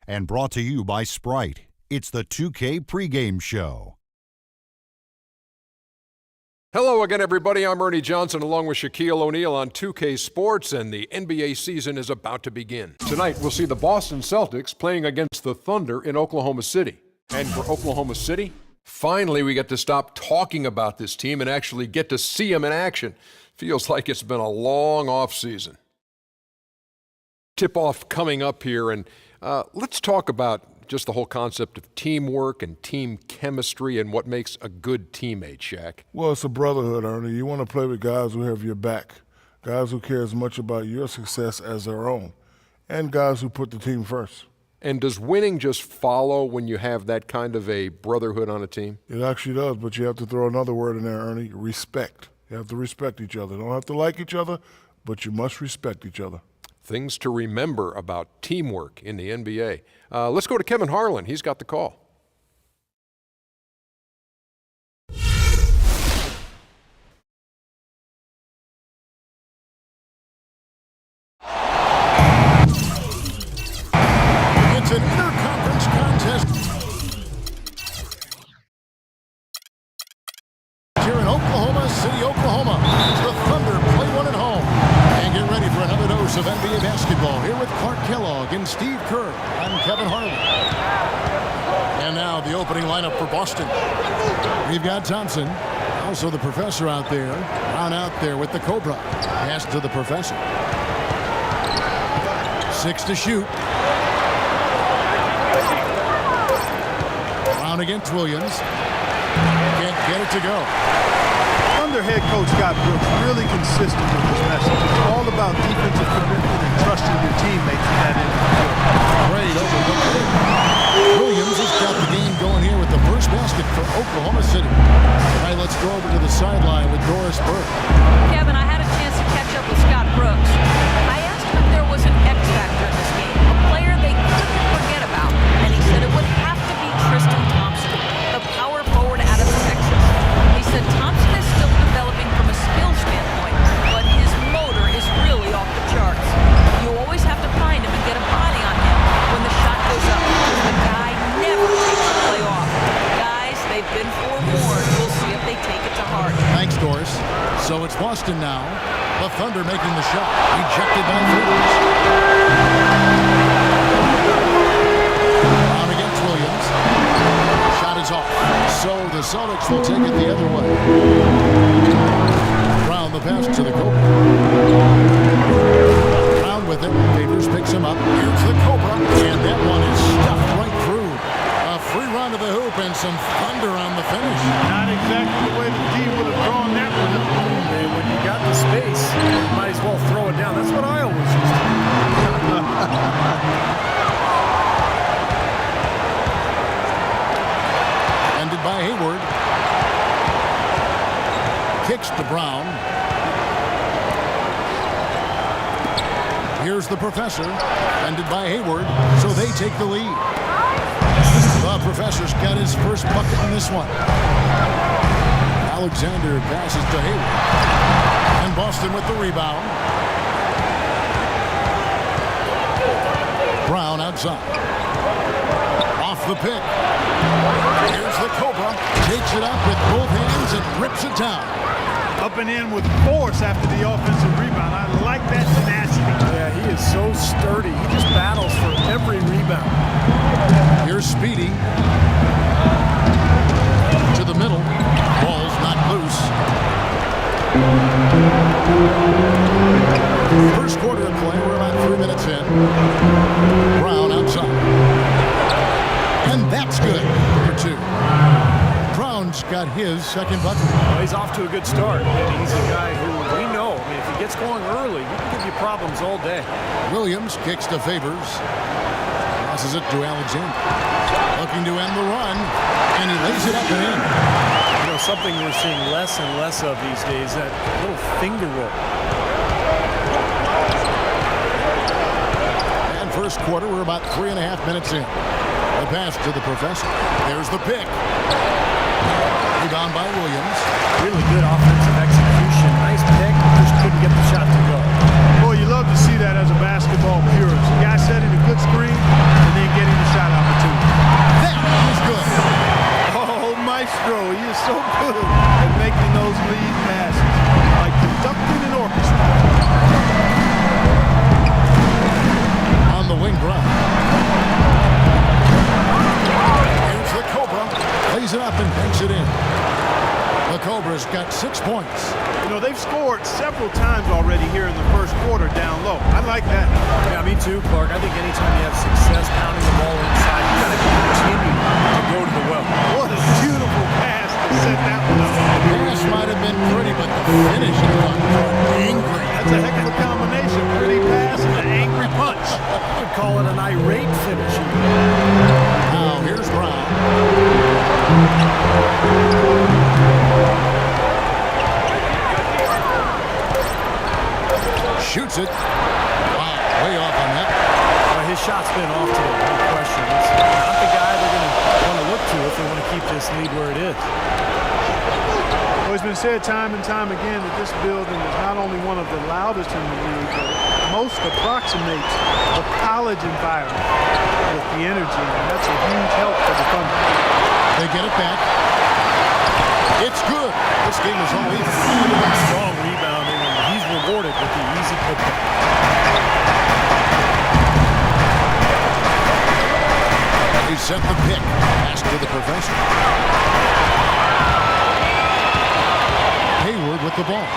and brought to you by Sprite. It's the 2K pregame show. Hello again, everybody. I'm Ernie Johnson along with Shaquille O'Neal on 2K Sports, and the NBA season is about to begin. Tonight, we'll see the Boston Celtics playing against the Thunder in Oklahoma City. And for Oklahoma City, finally we get to stop talking about this team and actually get to see them in action. Feels like it's been a long offseason. Tip-off coming up here, and let's talk about just the whole concept of teamwork and team chemistry and what makes a good teammate, Shaq. Well, it's a brotherhood, Ernie. You want to play with guys who have your back, guys who care as much about your success as their own, and guys who put the team first. And does winning just follow when you have that kind of a brotherhood on a team? It actually does, but you have to throw another word in there, Ernie, respect. You have to respect each other. You don't have to like each other, but you must respect each other. Things to remember about teamwork in the NBA. Let's go to Kevin Harlan. He's got the call. It's an interconference contest here in Oklahoma City, Oklahoma. As the Thunder play one at home. And get ready for another dose of NBA basketball here with Clark Kellogg and Steve Kerr. I'm Kevin Harlan. And now the opening lineup for Boston. We've got Thompson, also the professor out there. Brown out there with the Cobra. Pass to the professor. 6 to shoot. Brown against Williams. Can't get it to go. Thunder head coach Scott Brooks really consistent with his message. It's all about defensive commitment and trusting your teammates in that end. Great overlook. Williams has got the game going here with the first basket for Oklahoma City. All right, let's go over to the sideline with Doris Burke. Kevin, I had a chance to catch up with Scott Brooks. I asked him if there was an X factor in this game, a player they couldn't forget about, and he said it would have to be Tristan Thompson, the power forward out of Texas. He said Thompson is still developing from a skill standpoint, but his motor is really off the charts. You always have to find him and get a body on him when the shot goes up. The guy never takes a play off. Guys, they've been forewarned. We'll see if they take it to heart. Thanks, Doris. So it's Boston now. The Thunder making the shot. Rejected by Williams. Brown against Williams. Shot is off. So the Celtics will take it the other way. Brown the pass to the Cobra. Brown with it. Favors picks him up. Here's the Cobra. And that one is stuffed right through. A free run to the hoop and some thunder on the finish. Not exactly the way the D would have drawn that one up. And when you got the space, you might as well throw it down. That's what I always used to do. Ended by Hayward. Kicks to Brown. Here's the professor. Ended by Hayward. So they take the lead. The professor's got his first bucket in this one. Alexander passes to Hayward. And Boston with the rebound. Brown outside. Off the pick. Here's the Cobra. Takes it up with both hands and rips it down. Up and in with force after the offensive rebound. I like that tenacity. Yeah, he is so sturdy. He just battles for every rebound. Here's Speedy. To the middle. Ball's not loose. First quarter of play. We're about 3 minutes in. Brown outside. And that's good for 2. Brown's got his second bucket. Well, he's off to a good start. And he's a guy who we know, I mean, if he gets going early, he can give you problems all day. Williams kicks to Favors. Passes it to Alexander. Looking to end the run. And he lays it up and in. You know, something we're seeing less and less of these days, that little finger roll. And first quarter, we're about 3.5 minutes in. The pass to the professor. There's the pick. Rebound by Williams. Really good offensive execution. Nice pick. Just couldn't get the shot to go. Boy, you love to see that as a basketball purist. The guy setting a good screen and then getting the throw. He is so good at making those lead passes, like conducting an orchestra. On the wing run. Here's the Cobra. Plays it up and banks it in. The Cobra's got 6 points. You know, they've scored several times already here in the first quarter down low. I like that. Yeah, me too, Clark. I think anytime you have success pounding the ball inside, you got to continue to go to the well. What a beautiful pass to set that one up. The pass might have been pretty, but the finish is angry. That's a heck of a combination. Pretty pass and an angry punch. I would call it an irate finish. Now here's Brown. Shoots it. Wow, way off on that. His shot's been off today, no question. It's not the guy they're going to want to look to if they want to keep this lead where it is. Well, it's been said time and time again that this building is not only one of the loudest in the league, but most approximates the college environment with the energy, and that's a huge help for the Thunder. They get it back. It's good. This game is all even. Strong rebounding, and he's rewarded with the easy putback. They set the pick. Pass to the professor. Hayward with the ball.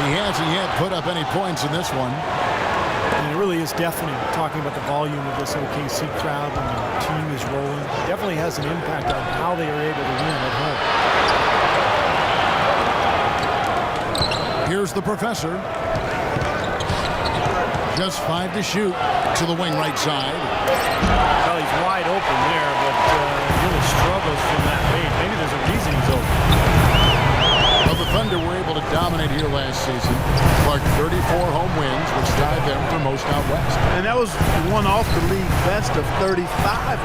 He hasn't yet put up any points in this one. And it really is deafening, talking about the volume of this OKC crowd when the team is rolling. Definitely has an impact on how they are able to win at home. Here's the professor. Just 5 to shoot to the wing right side. Well, he's wide open there, but really struggles from that range. Maybe there's a reason he's open. Well, the Thunder were able to dominate here last season. Clark, 34 home wins, which tied them for most out west. And that was one off the league best of 35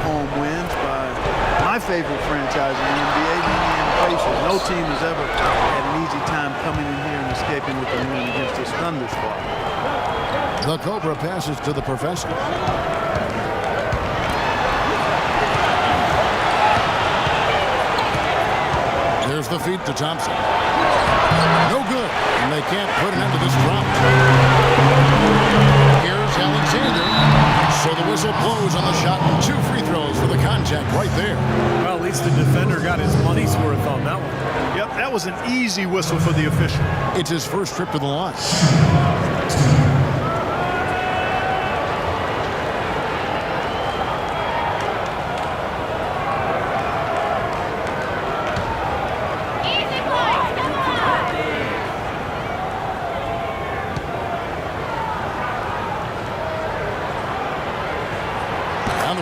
home wins by my favorite franchise in the NBA, the Indiana Pacers. No team has ever had an easy time coming in here and escaping with a win against this Thunder squad. The Cobra passes to the professor. There's the feed to Thompson. No good, and they can't put an end to this drought. Here's Alexander. So the whistle blows on the shot, and 2 free throws for the contact right there. Well, at least the defender got his money's worth on that one. Yep, that was an easy whistle for the official. It's his first trip to the line.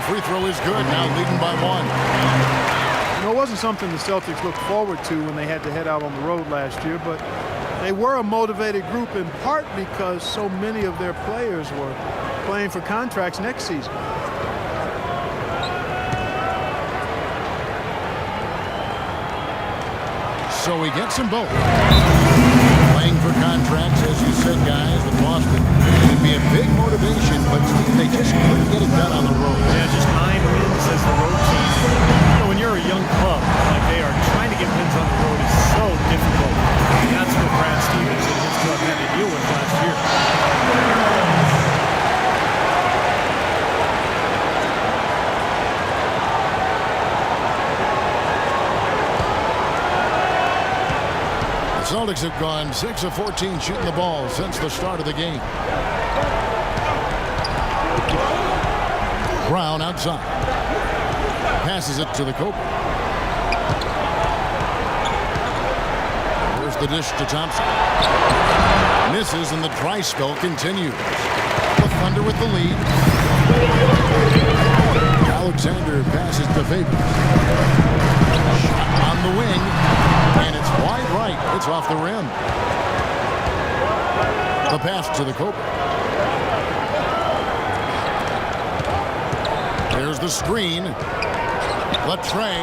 Free throw is good, now leading by 1. You know, it wasn't something the Celtics looked forward to when they had to head out on the road last year, but they were a motivated group in part because so many of their players were playing for contracts next season. So he gets them both. Playing for contracts, as you said, guys, with Boston. It would be a big motivation, but they just couldn't get it done on the road. Yeah, just 9 wins as the road team. You know, when you're a young club like they are, trying to get wins on the road is so difficult. And that's what Brad Stevens and his club had to deal with last year. The Celtics have gone 6 of 14 shooting the ball since the start of the game. Brown outside. Passes it to the Cobra. There's the dish to Thompson. Misses, and the dry spell continues. The Thunder with the lead. Alexander passes to Favors. Shot on the wing, and it's wide right. It's off the rim. The pass to the Cobra. There's the screen. Latrey.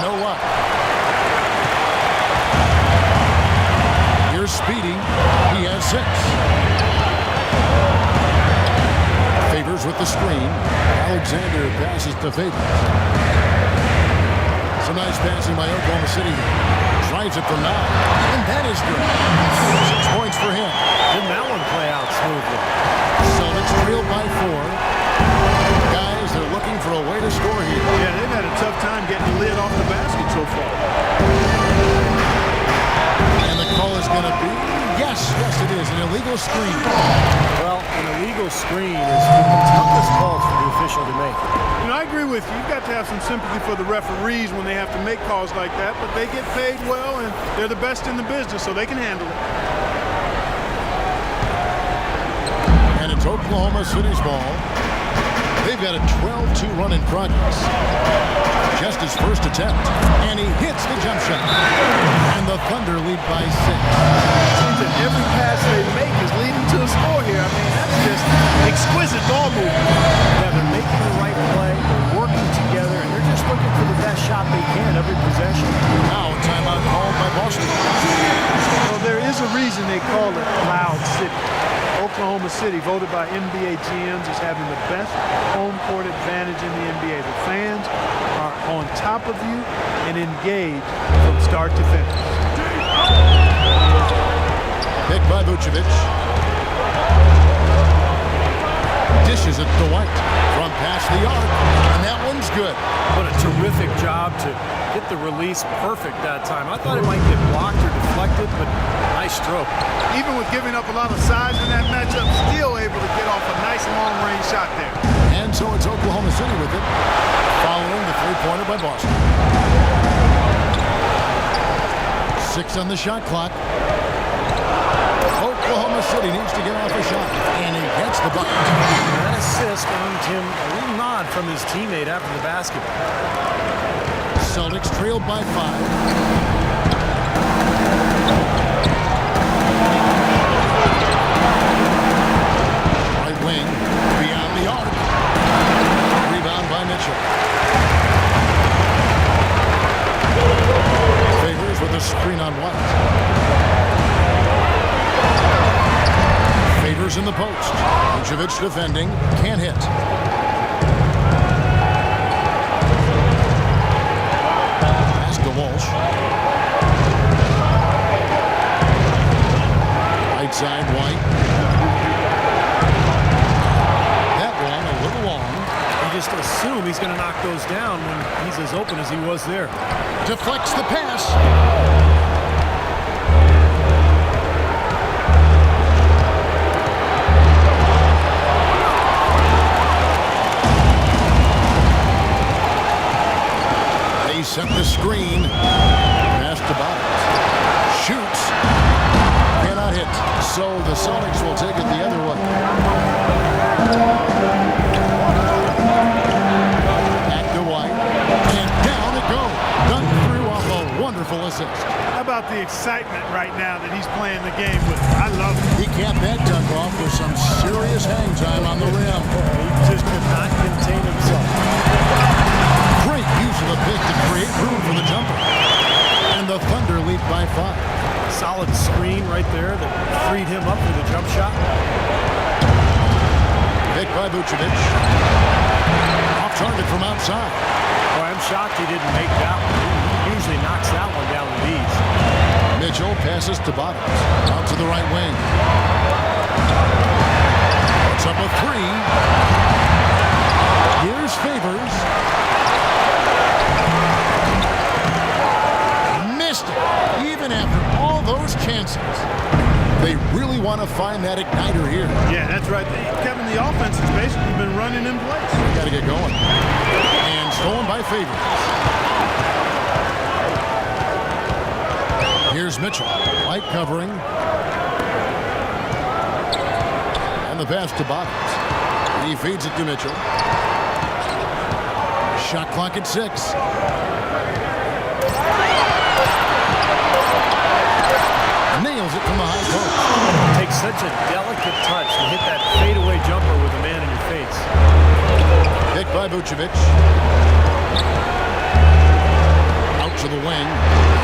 No luck. Here's Speedy. He has 6. Favors with the screen. Alexander passes to Favors. Some nice passing by Oklahoma City. Drives it from now. And that is good. 6 points for him. Didn't that one play out smoothly? Celtics trailed by 4. Guys, they're looking for a way to score here. Yeah, they've had a tough time getting the lid off the basket so far. And the call is going to be, yes, it is, an illegal screen. Well, an illegal screen is one of the toughest calls for the official to make. You know, I agree with you. You've got to have some sympathy for the referees when they have to make calls like that, but they get paid well, and they're the best in the business, so they can handle it. And it's Oklahoma City's ball. They've got a 12-2 run in progress. Just his first attempt, and he hits the jump shot. And the Thunder lead by 6. Seems that every pass they make is leading to a score here. I mean, that's just exquisite ball movement. Yeah, they're making the right play, they're working together, and they're just looking for the best shot they can every possession. Now a timeout called by Boston. Well, there is a reason they call it Loud City. Oklahoma City, voted by NBA GMs as having the best home court advantage in the NBA. The fans are on top of you and engaged from start to finish. Picked by Vucevic. Dishes it to White from past the arc, and that one's good. What a terrific job to get the release perfect that time. I thought it might get blocked or deflected, but nice stroke. Even with giving up a lot of size in that matchup, still able to get off a nice long-range shot there. And so it's Oklahoma City with it, following the three-pointer by Boston. 6 on the shot clock. Oklahoma City needs to get off a shot, and he gets the bucket. That assist earned him a little nod from his teammate after the basket. Celtics trailed by 5. Right wing, beyond the arc. Rebound by Mitchell. Favors with a screen on White. Favors in the post. Vucevic defending. Can't hit. Pass to Walsh. Right side, White. That one a little long. You just assume he's going to knock those down when he's as open as he was there. Deflects the pass. They set the screen. Pass to Bottoms. Shoots. Cannot hit. So the Celtics will take it the other way. Back to White. And down it goes. Dunk through off a wonderful assist. How about the excitement right now that he's playing the game with? I love it. He capped that dunk off with some serious hang time on the rim. He just could not contain himself. Great use of the pick to create room for the jumper. And the Thunder lead by 5. Solid screen right there that freed him up for the jump shot. Picked by Vucevic. Off target from outside. Boy, I'm shocked he didn't make that one. He usually knocks that one down with ease. Mitchell passes to Bottoms. Out to the right wing. Puts up a 3. Here's Favors. Missed it. Even after all those chances. They really want to find that igniter here. Yeah, that's right. Kevin, the offense has basically been running in place. Got to get going. And stolen by Favors. Here's Mitchell. White covering. And the pass to Bottoms. He feeds it to Mitchell. Shot clock at 6. Nails it from the high post. Takes such a delicate touch to hit that fadeaway jumper with a man in your face. Picked by Vucevic. Out to the wing.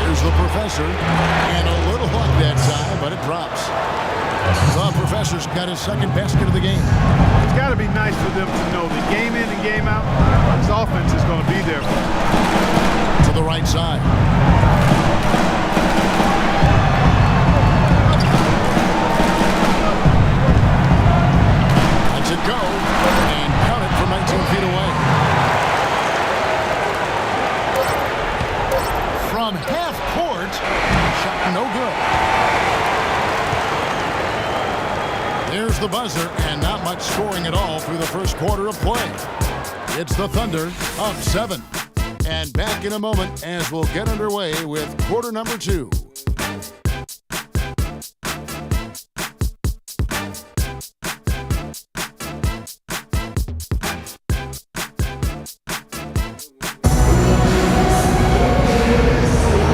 Here's the Professor. And a little luck that time, but it drops. The Professor's got his second basket of the game. It's got to be nice for them to know that game in and game out, this offense is going to be there for them. To to the right side. Lets it go and count it from 19 feet away. From half court, shot no good. There's the buzzer, and not much scoring at all through the first quarter of play. It's the Thunder up 7. And back in a moment as we'll get underway with quarter number 2.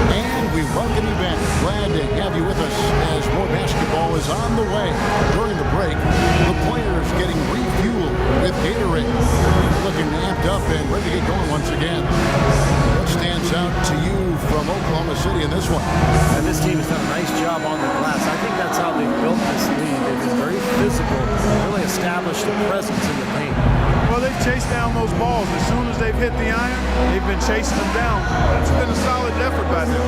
And we welcome you back. Glad to have you with us as more basketball is on the way. During the break, the players getting refueled with Gatorade. Looking amped up and ready to get going once again. What stands out to you from Oklahoma City in this one? And this team has done a nice job on the glass. I think that's how they've built this lead. They've been very physical, really established a presence in the paint. Well, they've chased down those balls. As soon as they've hit the iron, they've been chasing them down. It's been a solid effort by them.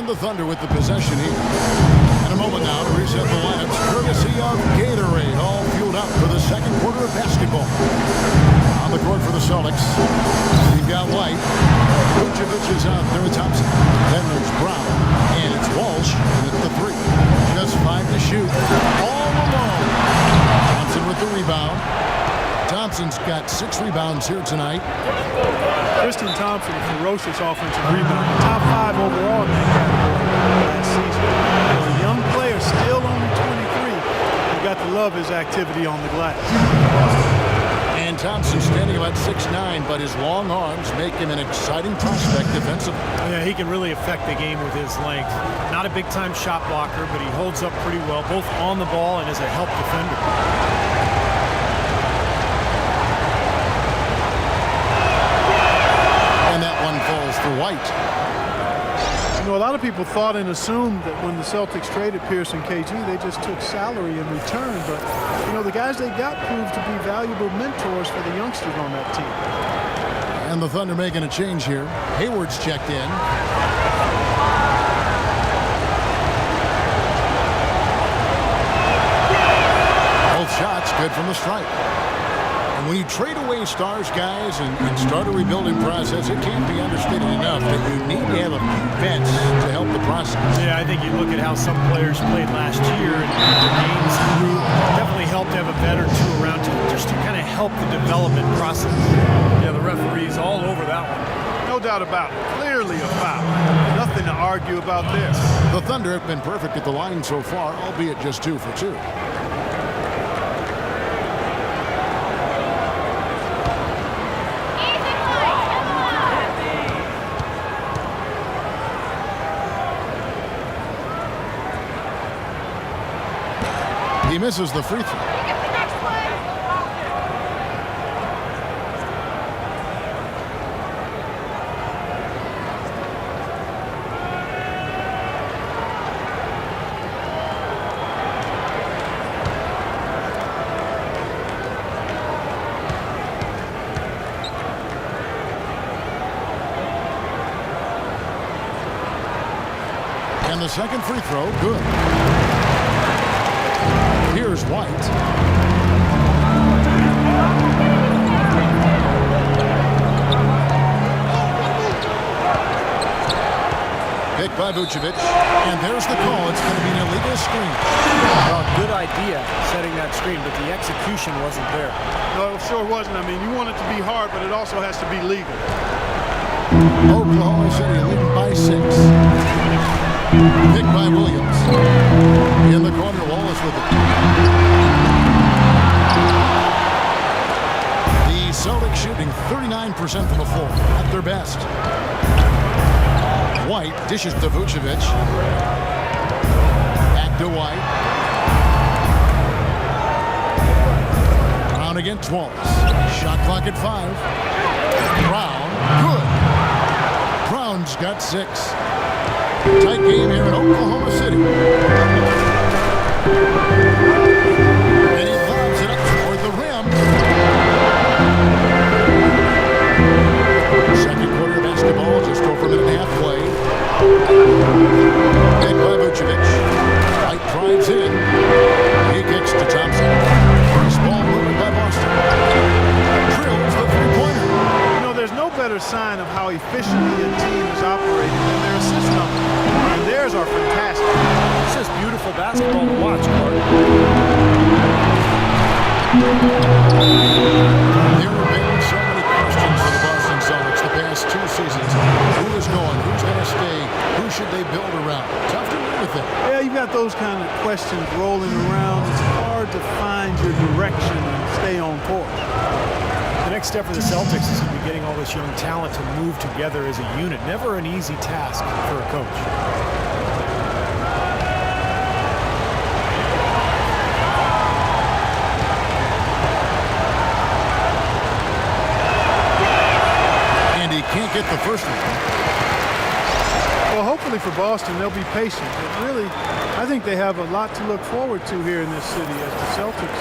The Thunder with the possession here. In a moment now to reset the lineups, courtesy of Gatorade, all fueled up for the second quarter of basketball. On the court for the Celtics, you've got White. Vucevic is out there with Thompson. Then there's Brown, and it's Walsh with the 3. Just 5 to shoot. All alone. Thompson with the rebound. Thompson's got 6 rebounds here tonight. Tristan Thompson, a ferocious offensive rebounder. Top 5 overall in that category last season. For a young player, still only 23, you got to love his activity on the glass. And Thompson standing about 6'9", but his long arms make him an exciting prospect defensively. Yeah, he can really affect the game with his length. Not a big-time shot blocker, but he holds up pretty well, both on the ball and as a help defender. Falls for White. You know, a lot of people thought and assumed that when the Celtics traded Pearson KG, they just took salary in return. But, you know, the guys they got proved to be valuable mentors for the youngsters on that team. And the Thunder making a change here. Hayward's checked in. Both shots good from the stripe. When you trade away stars, guys, and start a rebuilding process, it can't be understated enough that you need to have a few vets to help the process. Yeah, I think you look at how some players played last year and the games grew. Definitely helped to have a vet or two around just to kind of help the development process. Yeah, the referee's all over that one. No doubt about it. Clearly a foul. Nothing to argue about there. The Thunder have been perfect at the line so far, albeit just 2 for 2. He misses the free throw. And the second free throw, good. Here's White. Picked by Vucevic. And there's the call. It's going to be an illegal screen. Well, good idea setting that screen, but the execution wasn't there. No, it sure wasn't. I mean, you want it to be hard, but it also has to be legal. Oklahoma City leading by 6. Picked by Williams. In the corner, Wallace with it. The Celtics shooting 39% from the floor at their best. White dishes to Vucevic. Back to White. Brown against Wallace. Shot clock at 5. Brown, good. Brown's got 6. Tight game here in Oklahoma City. And he lobs it up toward the rim. Second quarter basketball, just over a minute and a half play. Picked by Vucevic. White drives in. He kicks to Thompson. First ball movement by Boston. Drills the three-pointer. You know, there's no better sign of how efficiently a team is operating than their assist number. And theirs are fantastic. It's just beautiful basketball to watch, Clark. There have been so many questions for the Boston Celtics the past 2 seasons. Who is going? Who's going to stay? Who should they build around? Tough to win with it. Yeah, you've got those kind of questions rolling around. It's hard to find your direction and stay on course. The next step for the Celtics is going to be getting all this young talent to move together as a unit. Never an easy task for a coach. And he can't get the first one. Well, hopefully for Boston, they'll be patient. But really, I think they have a lot to look forward to here in this city, as the Celtics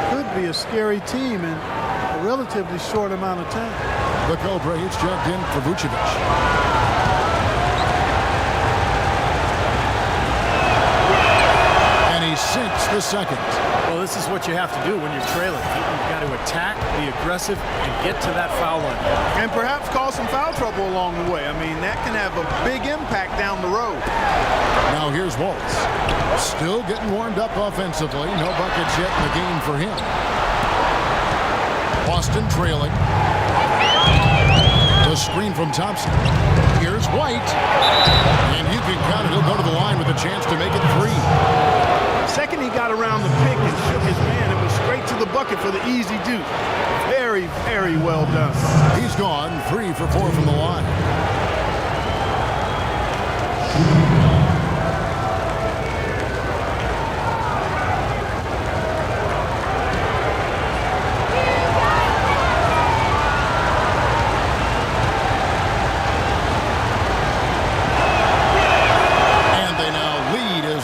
could be a scary team in a relatively short amount of time. The Cobra is jumped in for Vucevic. And he sinks the second. Well, this is what you have to do when you're trailing. You've got to attack, be aggressive, and get to that foul line. And perhaps cause some foul trouble along the way. I mean, that can have a big impact down the road. Now here's Wallace. Still getting warmed up offensively. No buckets yet in the game for him. Boston trailing. The screen from Thompson. Here's White. And you can count it. He'll go to the line with a chance to make it 3. The second he got around the pick and shook his man, it was straight to the bucket for the easy deuce. Very, very well done. He's gone 3 for 4 from the line.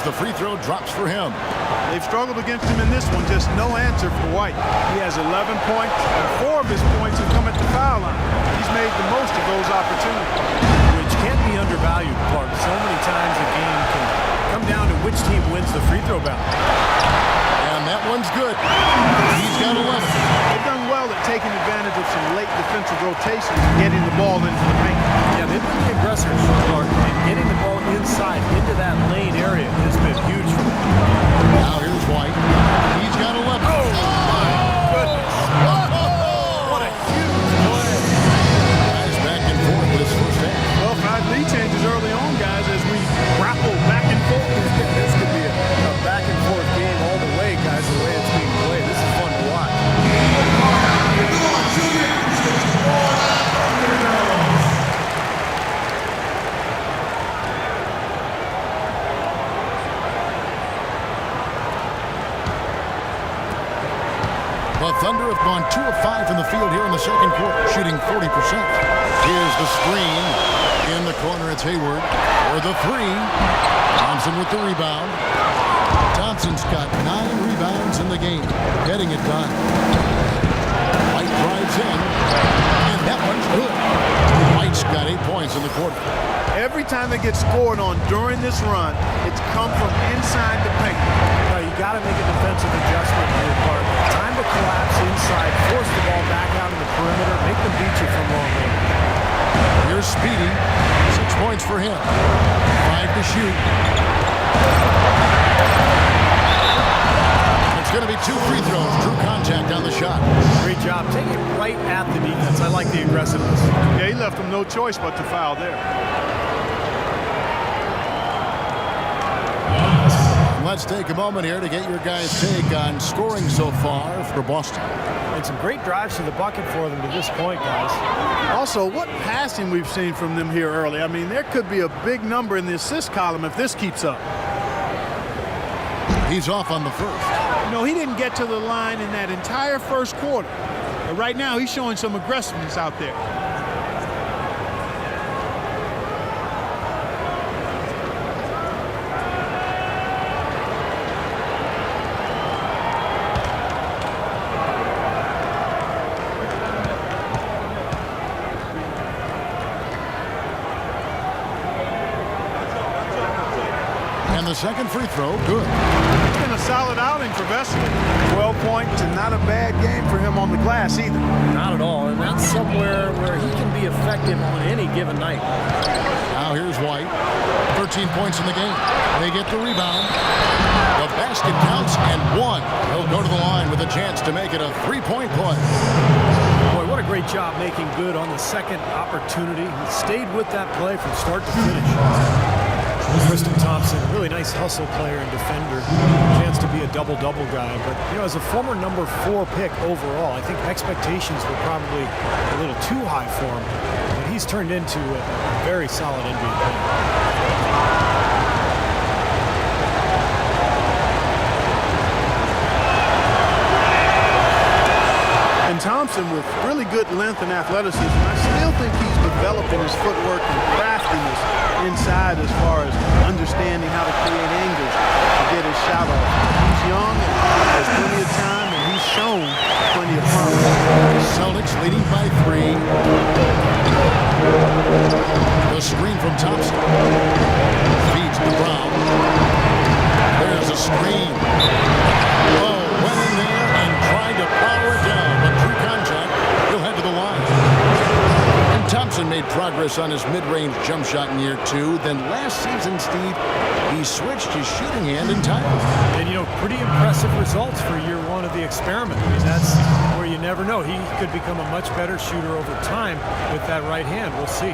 The free throw drops for him. They've struggled against him in this one. Just no answer for White. He has 11 points, and 4 of his points have come at the foul line. He's made the most of those opportunities. Which can't be undervalued, Clark. So many times a game can come down to which team wins the free throw battle. And that one's good. He's got 11. They've done well at taking advantage of some late defensive rotations and getting the ball into the paint. Yeah, they've been the aggressors, Clark, and getting the ball inside into that lane area has been huge for them. Now here's White. He's got 11. Oh, my goodness. What a huge play. Guys back and forth this first half. Well, 5 lead changes early on, guys, as we grapple back and forth. This could be a back and forth game all the way, guys, the way it's being played. This is fun to watch. The Thunder have gone 2 of 5 from the field here in the second quarter, shooting 40%. Here's the screen. In the corner, it's Hayward for the 3. Thompson with the rebound. Thompson's got 9 rebounds in the game, getting it done. White drives in, and that one's good. White's got 8 points in the quarter. Every time they get scored on during this run, it's come from inside the paint. Now, you got to make a defensive adjustment here, Clark. Time to collapse inside, force the ball back out in the perimeter, make them beat you from long range. Here's Speedy, 6 points for him, 5 to shoot. It's going to be 2 free throws. Drew contact on the shot. Great job. Take it right at the defense. I like the aggressiveness. Yeah, he left them no choice but to foul there. Let's take a moment here to get your guys' take on scoring so far for Boston. And some great drives to the bucket for them to this point, guys. Also, what passing we've seen from them here early. I mean, there could be a big number in the assist column if this keeps up. He's off on the first. You know, he didn't get to the line in that entire first quarter. But right now, he's showing some aggressiveness out there. And the second free throw, good. It's been a solid outing for Vesely. 12 points and not a bad game for him on the glass either. Not at all, and that's somewhere where he can be effective on any given night. Now here's White. 13 points in the game. They get the rebound. The basket counts and one. He'll go to the line with a chance to make it a three-point play. Boy, what a great job making good on the second opportunity. He stayed with that play from start to finish. Tristan Thompson, really nice hustle player and defender. Chance to be a double-double guy. But, you know, as a former number 4 pick overall, I think expectations were probably a little too high for him. But he's turned into a very solid NBA player. And Thompson with really good length and athleticism. I still think he's developing his footwork and craftiness inside as far as understanding how to create angles to get his shot off. He's young and has plenty of time, and he's shown plenty of promise. Celtics leading by 3. The screen from Thompson. Feeds to Brown. There's a screen. Oh, went in there and tried to power it down, but through contact, he'll head to the line. And Thompson made progress on his mid-range jump shot in year 2. Then last season, Steve, he switched his shooting hand entirely. And, you know, pretty impressive results for year 1 of the experiment. I mean, that's where you never know. He could become a much better shooter over time with that right hand. We'll see.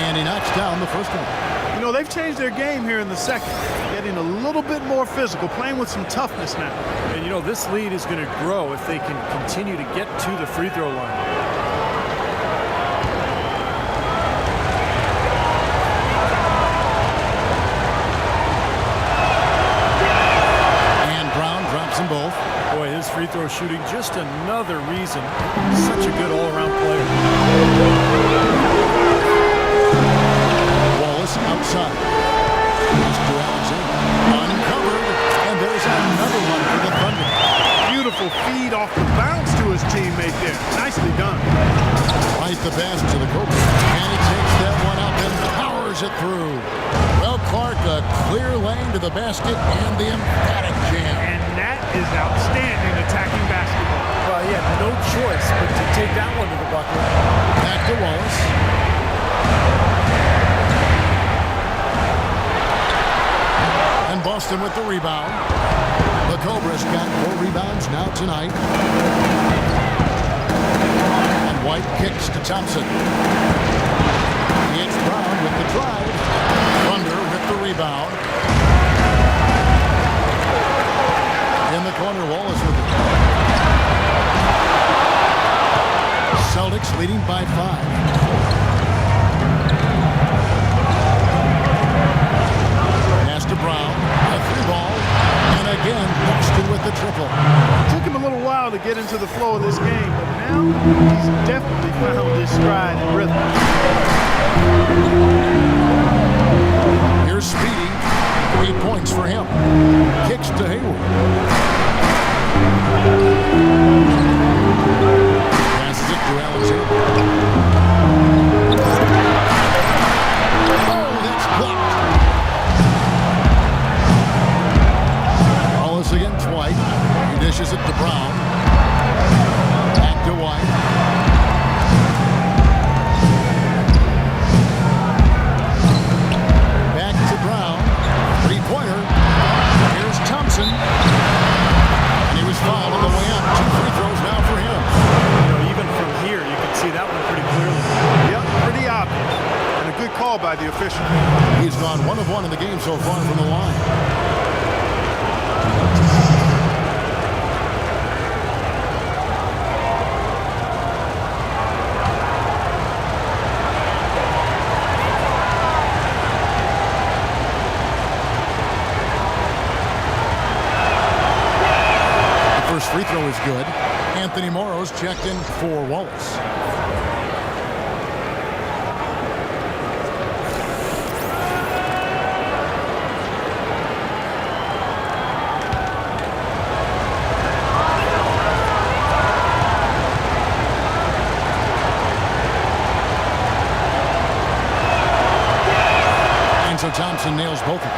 And he knocks down the first one. You know, they've changed their game here in the second, getting a little bit more physical, playing with some toughness now. And, you know, this lead is going to grow if they can continue to get to the free throw line. And Brown drops them both. Boy, his free throw shooting, just another reason. Such a good all-around player. Wallace outside. Mr. Alexander uncovered, and there's another one for the Thunder. Beautiful feed off the bounce to his teammate there. Nicely done. Right the pass to the Cobra, and he takes that one up and powers it through. Well, Clark, a clear lane to the basket and the emphatic jam. And that is outstanding attacking basketball. Well, he had no choice but to take that one to the bucket. Back to Wallace. And Boston with the rebound. The Cobras got 4 rebounds now tonight. And White kicks to Thompson. It's Brown with the drive. Thunder with the rebound. In the corner, Wallace with it. Celtics leading by 5. Pass to Brown, a 3-ball, and again Boston with the triple. It took him a little while to get into the flow of this game, but now he's definitely found his stride and rhythm. Here's Speedy, 8 points for him. Kicks to Hayward. Passes it to Alexander. Oh, that's blocked. Wallace against White. He dishes it to Brown. Back to White. efficient. He's gone 1 of 1 in the game so far from the line. First free throw is good. Anthony Morrow's checked in for Wallace. And so Thompson nails both of them.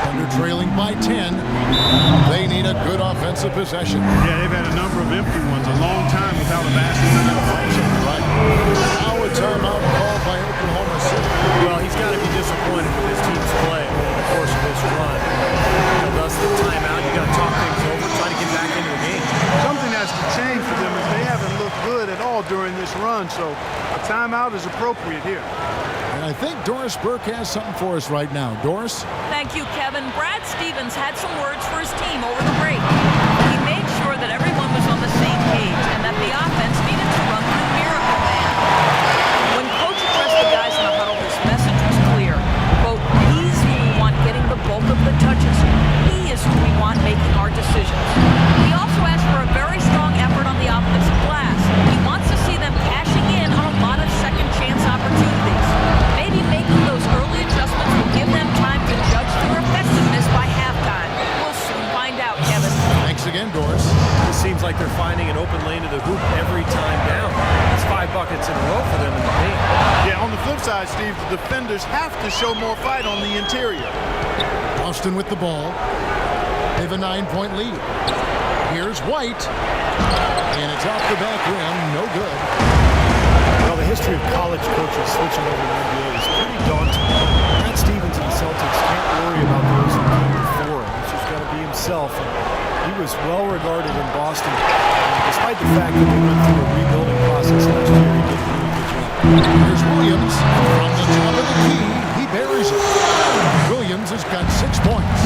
Thunder trailing by 10. They need a good offensive possession. Yeah, they've had a number of empty ones, a long time without a basket in their fight. Right. Now a timeout called by Oklahoma City. Well, he's got to be disappointed with his team's play over the course of this run. And thus the timeout, you got to talk things over, try to get back into the game. Something has to change for them is they haven't looked good at all during this run, so a timeout is appropriate here. And I think Doris Burke has something for us right now. Doris? Thank you, Kevin. Brad Stevens had some words for his team over the break. He made sure that everyone was on the same page and that the offense needed to run through Miracle Man. When Coach addressed the guys in the huddle, his message was clear. Quote, he's who we want getting the bulk of the touches. He is who we want making our decisions. He also asked for a very strong effort on the offensive glass. He wants to see them cashing in on a lot of second chance opportunities. Maybe making those early adjustments will give them time to judge their effectiveness by halftime. We'll soon find out, Kevin. Thanks again, Doris. It seems like they're finding an open lane to the hoop every time down. It's 5 buckets in a row for them in the paint. Yeah, on the flip side, Steve, the defenders have to show more fight on the interior. Austin with the ball. They have a 9-point lead. Here's White. And it's off the back rim. No good. Well, the history of college coaches switching over to the NBA is pretty daunting. Brad Stevens and the Celtics can't worry about those who came before him. He's just got to be himself. And he was well regarded in Boston. Despite the fact that they went through a rebuilding process last year, he did a really good job. Here's Williams. From the top of the key, he buries it. Williams has got 6 points.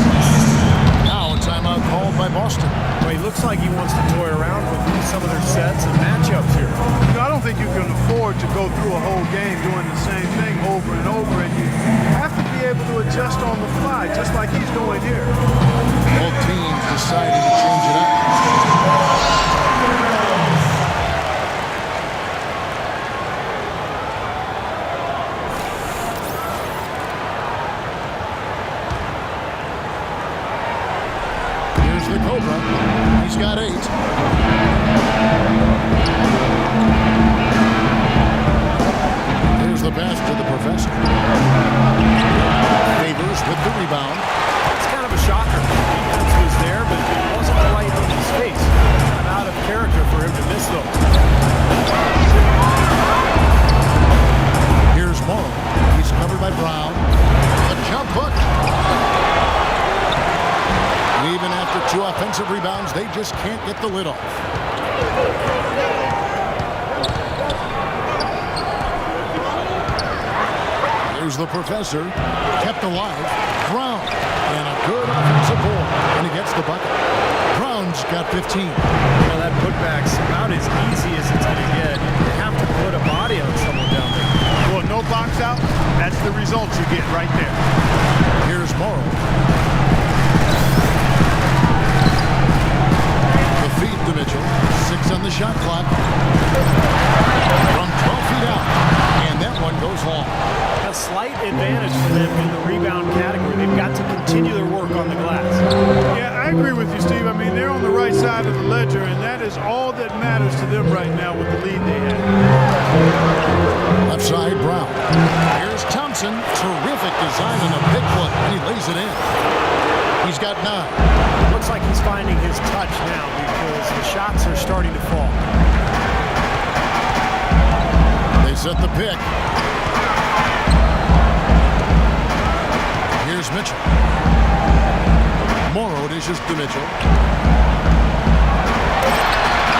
Now a timeout called by Boston. Well, he looks like he wants to toy around with some of their sets and matchups here. You know, I don't think you can afford to go through a whole game doing the same thing over and over, and you have to be able to adjust on the fly, just like he's doing here. Both teams deciding to change it up. Here's the Cobra. He's got 8. Here's the pass to the Professor. Favors with the rebound. It's kind of a shocker. Defense was there, but it wasn't right in his face. Kind of out of character for him to miss those. Here's Morrow. He's covered by Brown. A jump hook. Even after 2 offensive rebounds, they just can't get the lid off. Here's the Professor. Kept alive. Brown. And a good offensive board. And he gets the bucket. Brown's got 15. Well, that putback's about as easy as it's going to get. You have to put a body on someone down there. Well, no box out, that's the result you get right there. Here's Morrow. The feed to Mitchell. 6 on the shot clock. From 12 feet out. And that one goes long. A slight advantage for them in the rebound category. They've got to continue their work on the glass. Yeah, I agree with you, Steve. I mean, they're on the right side of the ledger, and that is all that matters to them right now with the lead they have. Left side, Brown. Here's Thompson. Terrific design on a pick foot, and he lays it in. He's got 9. Looks like he's finding his touch now because the shots are starting to fall. They set the pick. Here's Mitchell. Morrow dishes to Mitchell.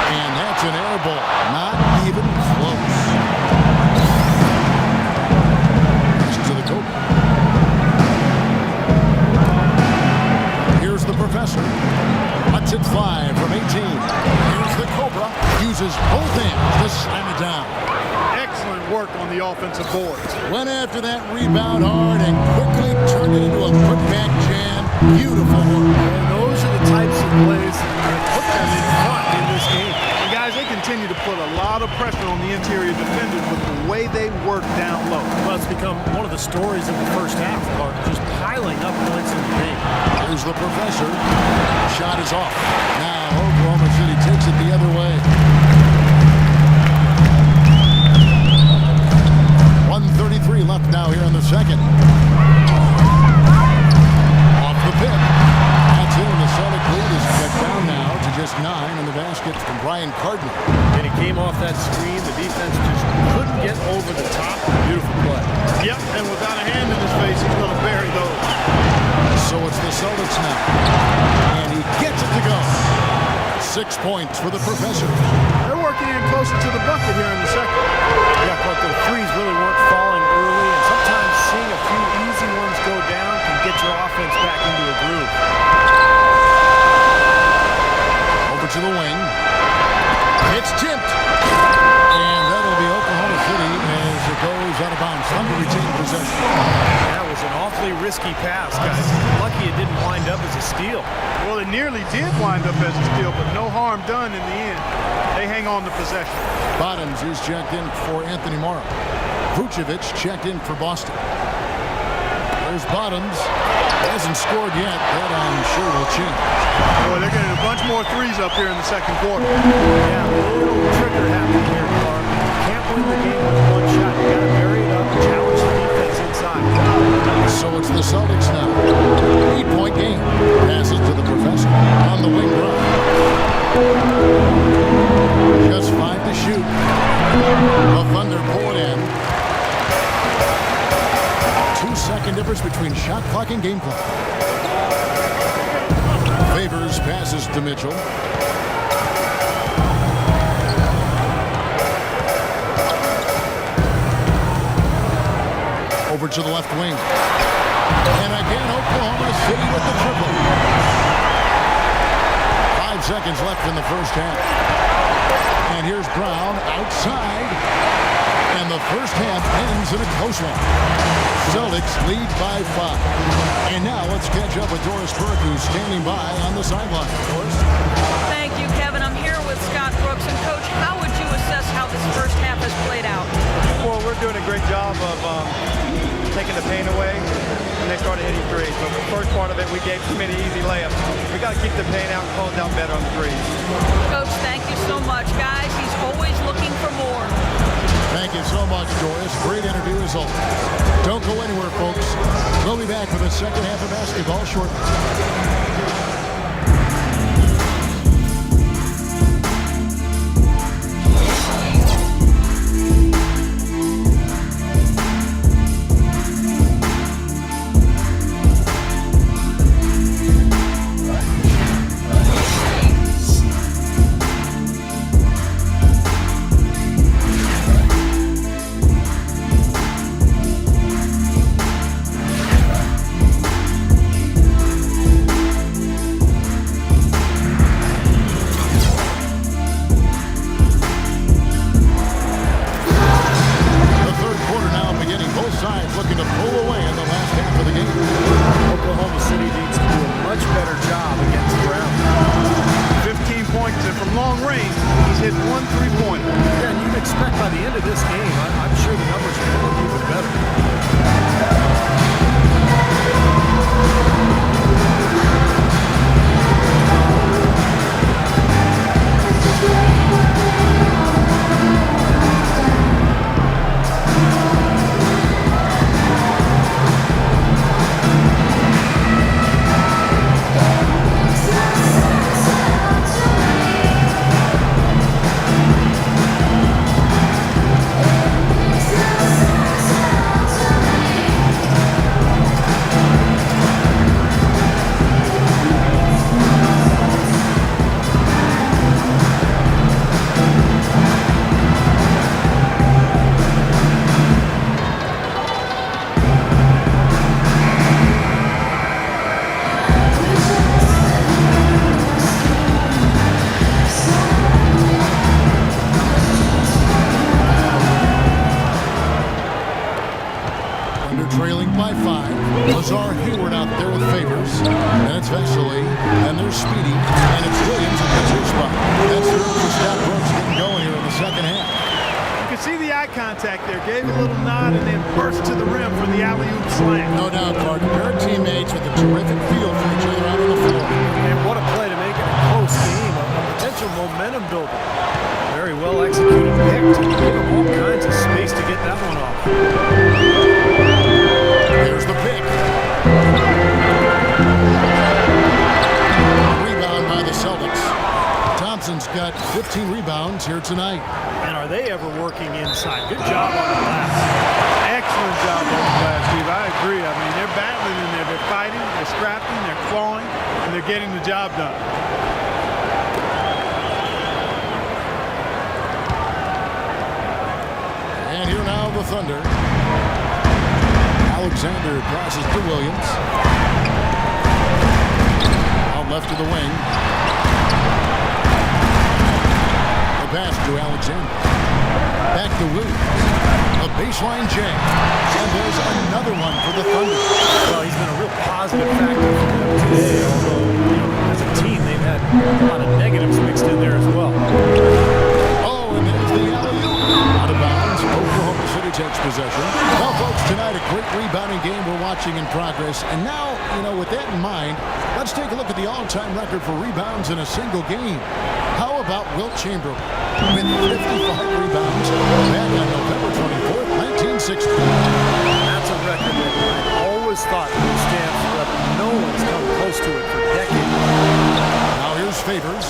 And that's an air ball. Not even close. Lets it fly from 18. Here's the Cobra. Uses both hands to slam it down. Excellent work on the offensive boards. Went after that rebound hard and quickly turned it into a putback jam. Beautiful work. And those are the types of plays that put them in front in this game. And guys, they continue to put a lot of pressure on the interior defenders with the way they work down low. Well, it's become one of the stories of the first half, Clark, just piling up points in the paint. Here's the Professor. Shot is off. Now Oklahoma City takes it the other way. 1:33 left now here in the second. Off the pick. That's in. The Celtic lead is cut down now to just 9 in the basket from Brian Cardinal. And he came off that screen. The defense just couldn't get over the top. Beautiful play. Yep, and without a hand in his face, he's going to bury those. So it's the Celtics now. And he gets it to go. 6 points for the Professor. They're working in closer to the bucket here in the second. Yeah, but the threes really weren't falling early, and sometimes seeing a few easy ones go down can get your offense back into a groove. Over to the wing. It's tipped. And that'll be Oklahoma City as it goes out of bounds. Thunder retain possession. That was an awfully risky pass, guys. Lucky it didn't wind up as a steal. Well, it nearly did wind up as a steal, but no harm done in the end. They hang on to possession. Bottoms is checked in for Anthony Morrow. Vucevic checked in for Boston. There's Bottoms. Hasn't scored yet. That I'm sure will change. Boy, they're getting a bunch more threes up here in the second quarter. Yeah, a little trigger happened here, Clark. Can't win the game with one shot. You got to bury it up and challenge the defense inside. So it's the Celtics now. 8-point game. Passes to the Professor on the wing run. Just 5 to shoot. The Thunder pull it in. 2-second difference between shot clock and game clock. Favors passes to Mitchell. Over to the left wing. And again, Oklahoma City with the triple. 5 seconds left in the first half. And here's Brown outside. And the first half ends in a close one. Celtics lead by 5. And now let's catch up with Doris Burke, who's standing by on the sideline. Doris? Thank you, Kevin. I'm here with Scott Brooks. And, Coach, how would you assess how this first half has played out? Well, we're doing a great job of taking the pain away, and they started hitting threes. So the first part of it, we gave too many easy layups. We got to keep the pain out and close out better on the threes. Coach, thank you so much. Guys, he's always looking for more. Thank you so much, Doris. Great interview as always. Don't go anywhere, folks. We'll be back with the second half of basketball shortly. Beatty, and it's Williams in the 2 spot. That's the for Scott Brooks getting going here in the second half. You can see the eye contact there. Gave a little nod and then burst to the rim for the alley-oop slam. No doubt, Clark. Their teammates with a terrific feel for each other out on the floor. And what a play to make it a close game, a potential momentum builder. Very well executed pick to give him all kinds of space to get that one off. There's the pick. Rebound by the Celtics. Thompson's got 15 rebounds here tonight. And are they ever working inside? Good job on the glass. Excellent job on the glass, Steve. I agree. I mean, they're battling in there. They're fighting, they're scrapping, they're clawing, and they're getting the job done. And here now the Thunder. Alexander passes to Williams. Out left to the wing. The pass to Alexander. Back to Williams. A baseline jam. And there's another one for the Thunder. Well, he's been a real positive factor for them today, although, as a team, they've had a lot of negatives mixed in there as well. Oh, and there's the alley-oop. Out of bounds. Oklahoma City takes possession. Well, folks, tonight a great rebounding game we're watching in progress. And now, with that in mind, let's take a look at the all-time record for rebounds in a single game. How about Wilt Chamberlain with 55 rebounds back on November 24th, 1960? That's a record that I've always thought would stand forever. No one's come close to it for decades. Now here's Favors.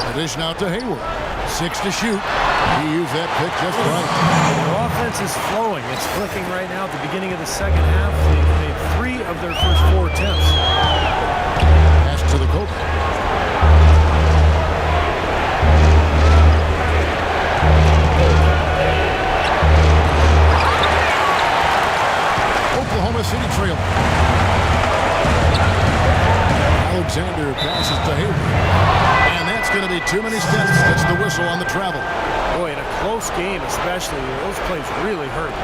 The dish now to Hayward. 6 to shoot. He used that pick just right. Their offense is flowing. It's clicking right now at the beginning of the second half. They've made 3 of their first 4 attempts. Pass to the Kobe. Oklahoma City trailing. Alexander passes to Hayward. And that's going to be too many steps. That's the whistle on the travel. Boy, in a close game especially, those plays really hurt.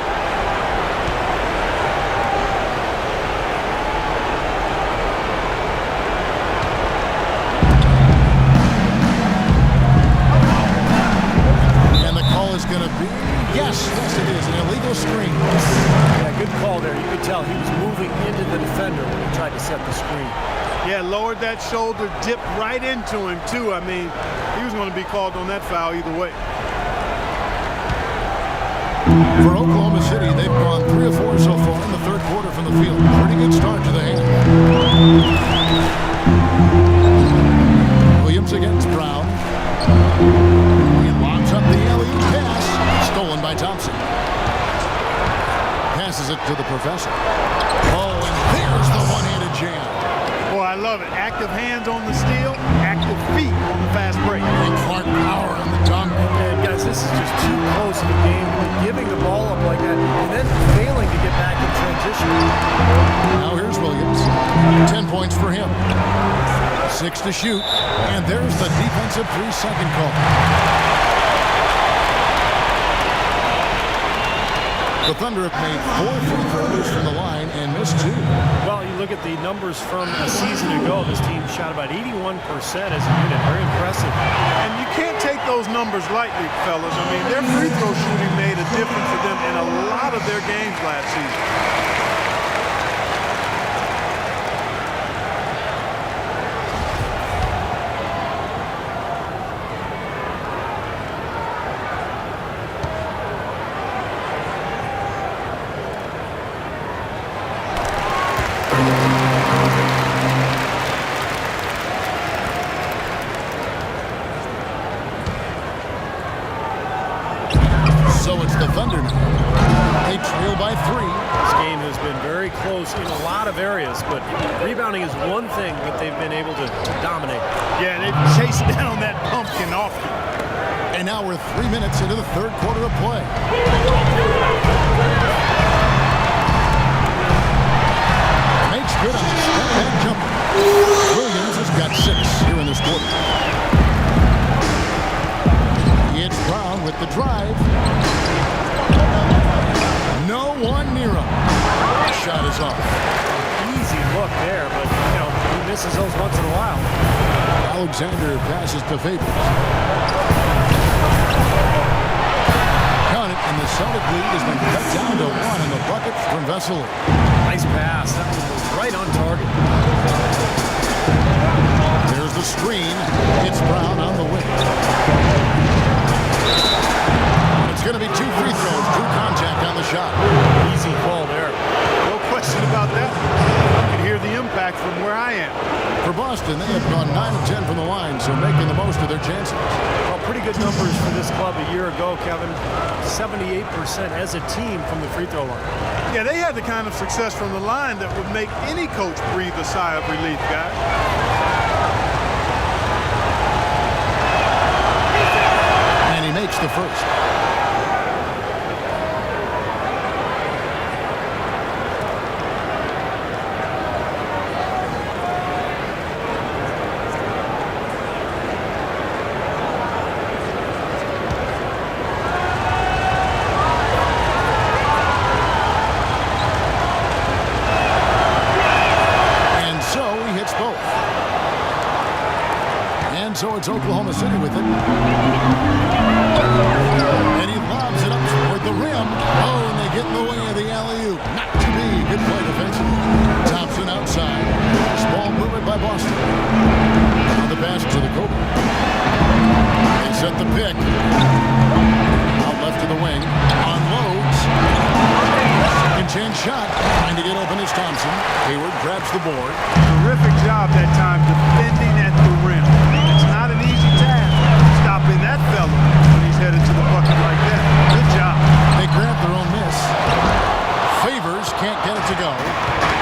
And the call is going to be, yes, it is, an illegal screen. Yeah, good call there. You could tell he was moving into the defender when he tried to set the screen. Yeah, lowered that shoulder, dipped right into him, too. I mean, he was going to be called on that foul either way. For Oklahoma City, they've gone 3 of 4 so far in the third quarter from the field. Pretty good start to the half. Williams against Brown. He locks up the alley-oop pass. Stolen by Thompson. Passes it to the professor. Oh, and there's the one-handed jam. Boy, I love it. Active hands on the steal, active feet on the fast break. And Clark Power on the dunk. And guys, this is just too close in the game. Giving the ball up like that and then failing to get back in transition. Now here's Williams. 10 points for him. 6 to shoot. And there's the defensive 3-second call. The Thunder have made 4 free throws from the line and missed 2. Well, you look at the numbers from a season ago. This team shot about 81% as a unit. Very impressive. And you can't take those numbers lightly, fellas. I mean, their free throw shooting made a difference for them in a lot of their games last season. So it's the Thunder now. They trail by 3. This game has been very close in a lot of areas, but rebounding is one thing that they've been able to dominate. Yeah, they've chased down that pumpkin often. And now we're 3 minutes into the third quarter of play. Makes good on the step-back jumper. Williams has got 6 here in this quarter. It's Brown with the drive. No one near him. Shot is off. Easy look luck there, but, you know, he misses those once in a while. Alexander passes to Favors. Count it, and the Celtic lead has been cut down to 1 in the bucket from Vesely. Nice pass. That one was right on target. There's the screen. It's Brown on the wing. It's going to be 2 free throws. Drew contact on the shot. Easy call there. No question about that. I can hear the impact from where I am. For Boston, they have gone 9 of 10 from the line, so making the most of their chances. Well, pretty good numbers for this club a year ago, Kevin. 78% as a team from the free throw line. Yeah, they had the kind of success from the line that would make any coach breathe a sigh of relief, guys. And he makes the first. So it's Oklahoma City with it. And he lobs it up toward the rim. Oh, and they get in the way of the alley-oop. Not to be. Good play defensively. Thompson outside. Small movement by Boston. Now the pass to the Kobe. They set the pick. Out left to the wing. Unloads. Second chance shot. Trying to get open is Thompson. Hayward grabs the board. Terrific job that time defending at the rim. Not an easy task stopping that fella when he's headed to the bucket like that. Good job. They grab their own miss. Favors can't get it to go.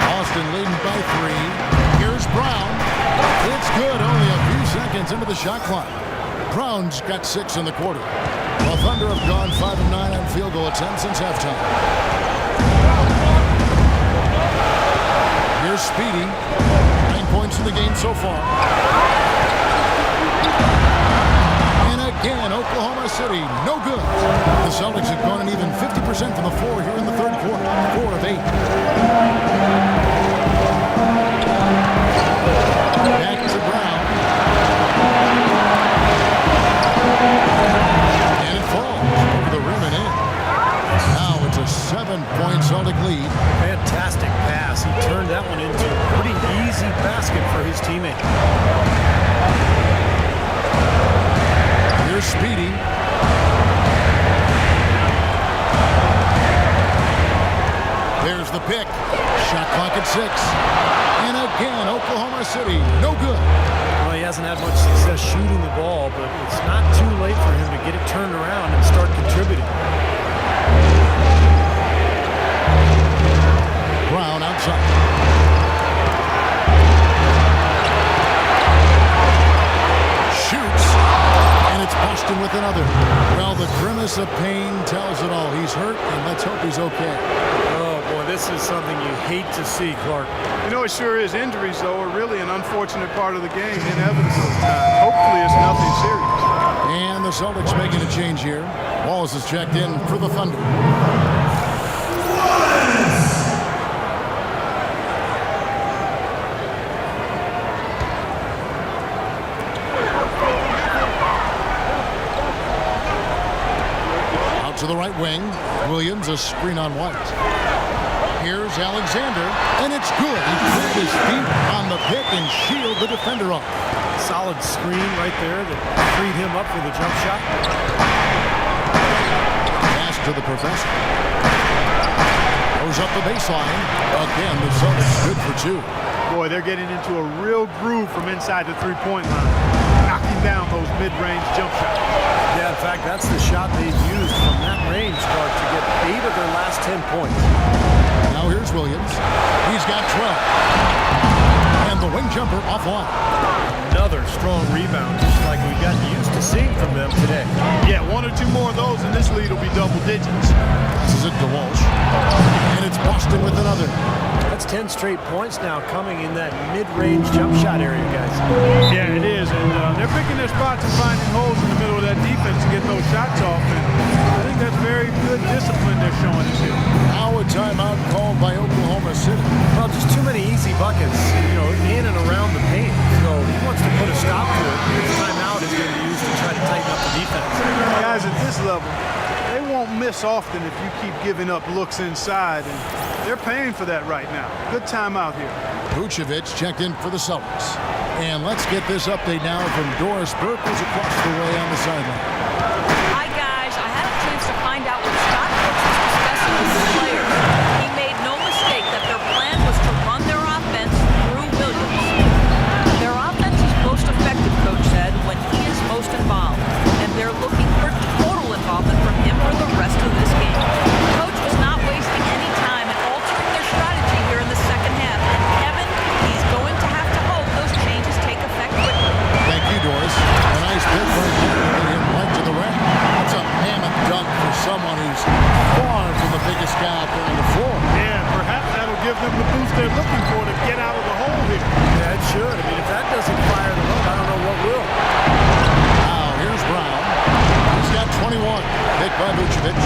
Boston leading by 3. Here's Brown. It's good. Only a few seconds into the shot clock. Brown's got 6 in the quarter. While Thunder have gone 5 of 9 on field goal attempts since halftime. Here's Speedy. 9 points in the game so far. Again, Oklahoma City, no good. The Celtics have gone an even 50% from the floor here in the third quarter. 4 of 8. Back to Brown. And it falls over the rim and in. Now it's a 7-point Celtic lead. Fantastic pass. He turned that one into a pretty easy basket for his teammate. Here's Speedy. There's the pick. Shot clock at 6. And again, Oklahoma City, no good. Well, he hasn't had much success shooting the ball, but it's not too late for him to get it turned around and start contributing. Brown outside. Shoots. And it's Boston with another. Well, the grimace of pain tells it all. He's hurt, and let's hope he's okay. Oh, boy, this is something you hate to see, Clark. You know, it sure is. Injuries, though, are really an unfortunate part of the game. Inevitable time. Hopefully it's nothing serious. And the Celtics making a change here. Wallace is checked in for the Thunder. To the right wing. Williams, a screen on White. Here's Alexander, and it's good. He put his feet on the pick and shield the defender off. Solid screen right there that freed him up for the jump shot. Pass to the professor. Goes up the baseline. Again, the Celtics good for 2. Boy, they're getting into a real groove from inside the three-point line. Knocking down those mid-range jump shots. Yeah, in fact, that's the shot they've used from that range, Clark, to get 8 of their last 10 points. Now here's Williams. He's got 12. And the wing jumper offline. Another strong rebound, just like we got used to seeing from them today. Yeah, 1 or 2 more of those, and this lead will be double digits. This is it to Walsh. And it's Boston with another. That's 10 straight points now coming in that mid-range jump shot area, guys. Yeah, it is, and they're picking their spots and finding holes in the middle of that defense to get those shots off, and I think that's very good discipline they're showing us here. Now a timeout called by Oklahoma Oklahoma City. Well, just too many easy buckets, in and around the paint. So he wants to put a stop to it. His timeout is going to be used to try to tighten up the defense. Guys at this level, they won't miss often if you keep giving up looks inside, and they're paying for that right now. Good timeout here. Vucevic checked in for the Celtics. And let's get this update now from Doris Burke, who's across the way on the sideline. Hi, guys. I had a chance to find out what Scott Brooks was discussing with the players. He made no mistake that their plan was to run their offense through Williams. Their offense is most effective, Coach said, when he is most involved. And they're looking for total involvement from him for the rest of this game. Coach was not wasting any time in altering their strategy here in the second half. And Kevin, he's going to have to hope those changes take effect quickly. Thank you, Doris. A nice bit right there to get him right to the rim. That's a mammoth dunk for someone who's far from the biggest guy out there on the floor. Yeah, perhaps that'll give them the boost they're looking for to get out of the hole here. Yeah, it should. I mean, if that doesn't fire them up, I don't know what will. Now, here's Brown. He's got 21. Hit by Vucevic.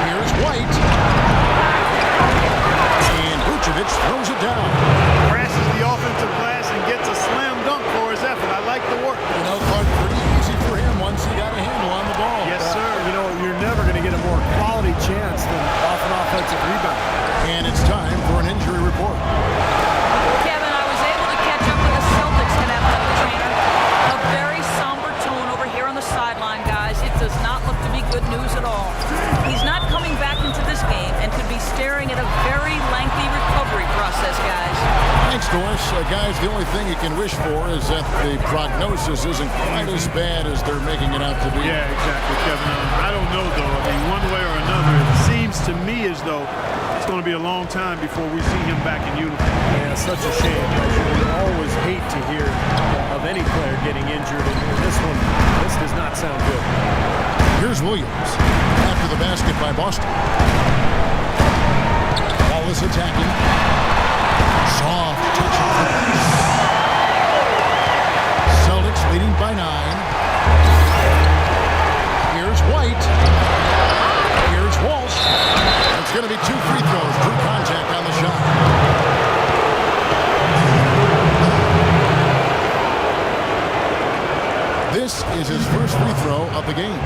Here's White. And Vucevic throws it down. Crashes the offensive glass and gets a slam dunk for his effort. I like the work. Clark, pretty easy for him once he got a handle on the ball. Yes, sir. You're never going to get a more quality chance than off an offensive rebound. And it's time for an injury report. Kevin, I was able to catch up with the Celtics and after the trainer. A very somber tone over here on the sideline, guys. It does not look to be good news at all. He's not coming back into this game and could be staring at a very lengthy recovery process, guys. Thanks, Doris. Guys, the only thing you can wish for is that the prognosis isn't quite as bad as they're making it out to be. Yeah, exactly, Kevin. I don't know, though. I mean, one way or another, it seems to me as though it's going to be a long time before we see him back in uniform. Yeah, such a shame. You always hate to hear of any player getting injured, and this does not sound good. Here's Williams after the basket by Boston. Wallace attacking. Soft touch. Celtics leading by 9. Here's White. Here's Walsh. It's going to be 2 free throws. Drew contact on the shot. This is his first free throw of the game.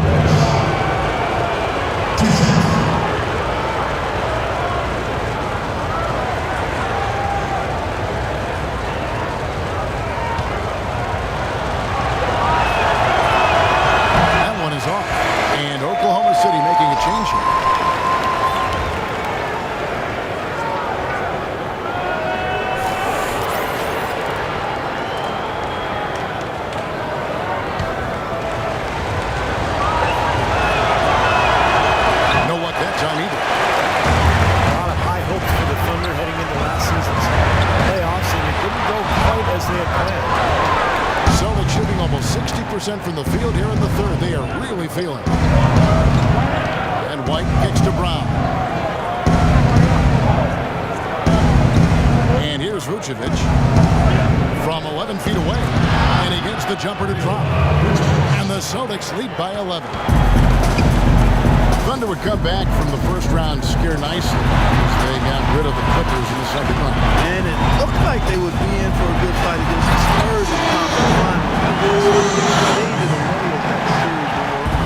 That one is off. And Oklahoma City making a change here. From the field here in the third. They are really feeling. And White kicks to Brown. And here's Vucevic from 11 feet away. And he gets the jumper to drop. And the Celtics lead by 11. Thunder would come back from the first round scared nicely as they got rid of the Clippers in the second round. And it looked like they would be in for a good fight against the Spurs in the conference final.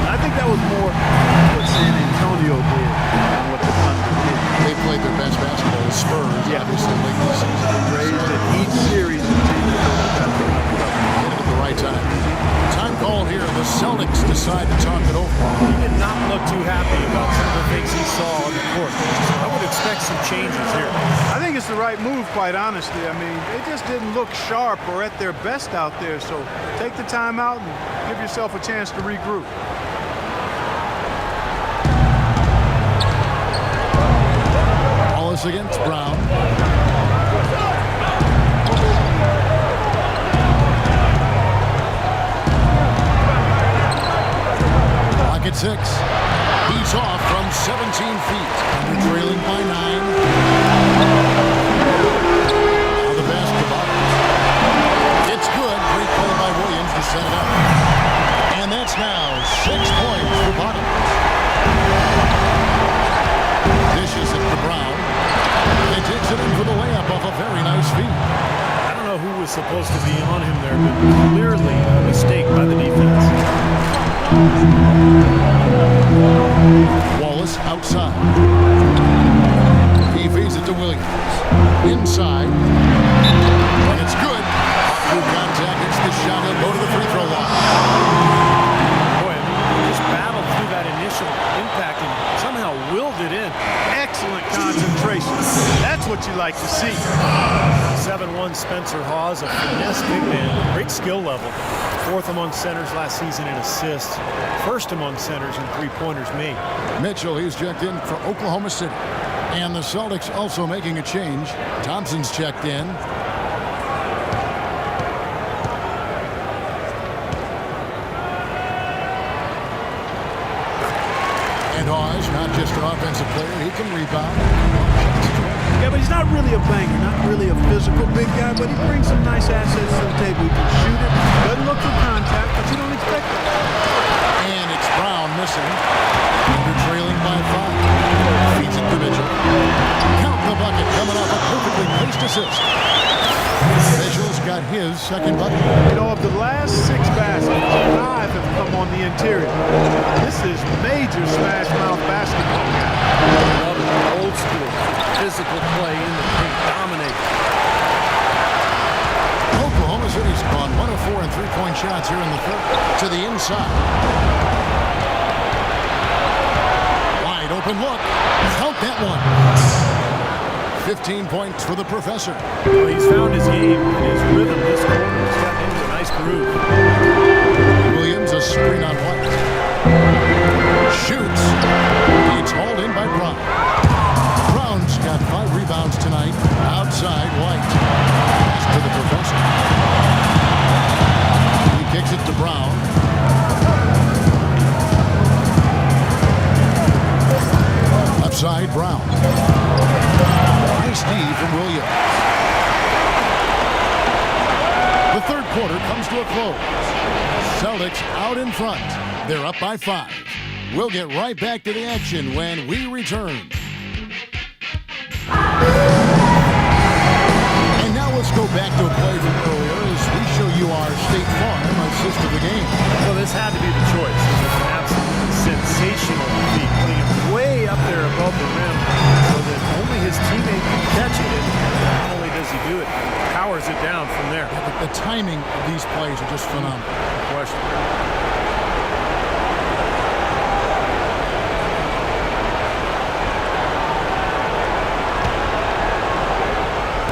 I think that was more what San Antonio did than what the Thunder did. They played their best basketball with Spurs, obviously, late this season. Raised at each series and teams hit it at the right time. Time called here. The Celtics decide to talk it over. He did not look too happy about some of the things he saw on the court. I would expect some changes here. I think it's the right move, quite honestly. I mean, they just didn't look sharp or at their best out there. So take the time out and give yourself a chance to regroup. Wallace against Brown. Clock at 6. He's off from 17 feet. They're trailing by 9. Now the basketball. It's good. Great play by Williams to set it up. And that's now 6 points for Bottom. Dishes it to Brown. It's was supposed to be on him there, but clearly a mistake by the defense. Wallace outside. He feeds it to Williams. Inside. And it's good. Through contact, it's the shot. He'll go to the free throw line. Boy, I mean, he just battled through that initial impact and somehow willed it in. Excellent concentration. That's what you like to see. 7-1 Spencer Hawes, a finesse big man, great skill level. 4th among centers last season in assists. 1st among centers in three-pointers made. Mitchell, he's checked in for Oklahoma City. And the Celtics also making a change. Thompson's checked in. And Hawes, not just an offensive player, he can rebound. Yeah, but he's not really a banger, not really a physical big guy, but he brings some nice assets to the table. He can shoot it, doesn't look for contact, but you don't expect it. And it's Brown missing. Under trailing by 5. Feeds it to Mitchell. Count the bucket, coming off a perfectly placed assist. Mitchell's got his second bucket. You know, of the last 6 baskets, 5 have come on the interior. This is major smash mouth basketball. Love it. Old school, physical play in the paint, dominate. Oklahoma City's gone 1 of 4 in three-point shots here in the third. To the inside. Wide open look. Count that one. 15 points for the professor. Well, he's found his game and his rhythm this quarter. He's gotten into a nice groove. Williams, a screen on White. Shoots. It's hauled in by Brown. Brown's got 5 rebounds tonight. Outside White. Pass to the professor. He kicks it to Brown. Left side, Brown. Nice D from Williams. The third quarter comes to a close. Celtics out in front. They're up by 5. We'll get right back to the action when we return. And now let's go back to a play from earlier as we show you our State Farm assist of the game. Well, this had to be the choice. It was an absolutely sensational feat, putting it way up there above the rim so that only his teammate can catch it. And not only does he do it, he powers it down from there. The timing of these plays are just phenomenal. No question.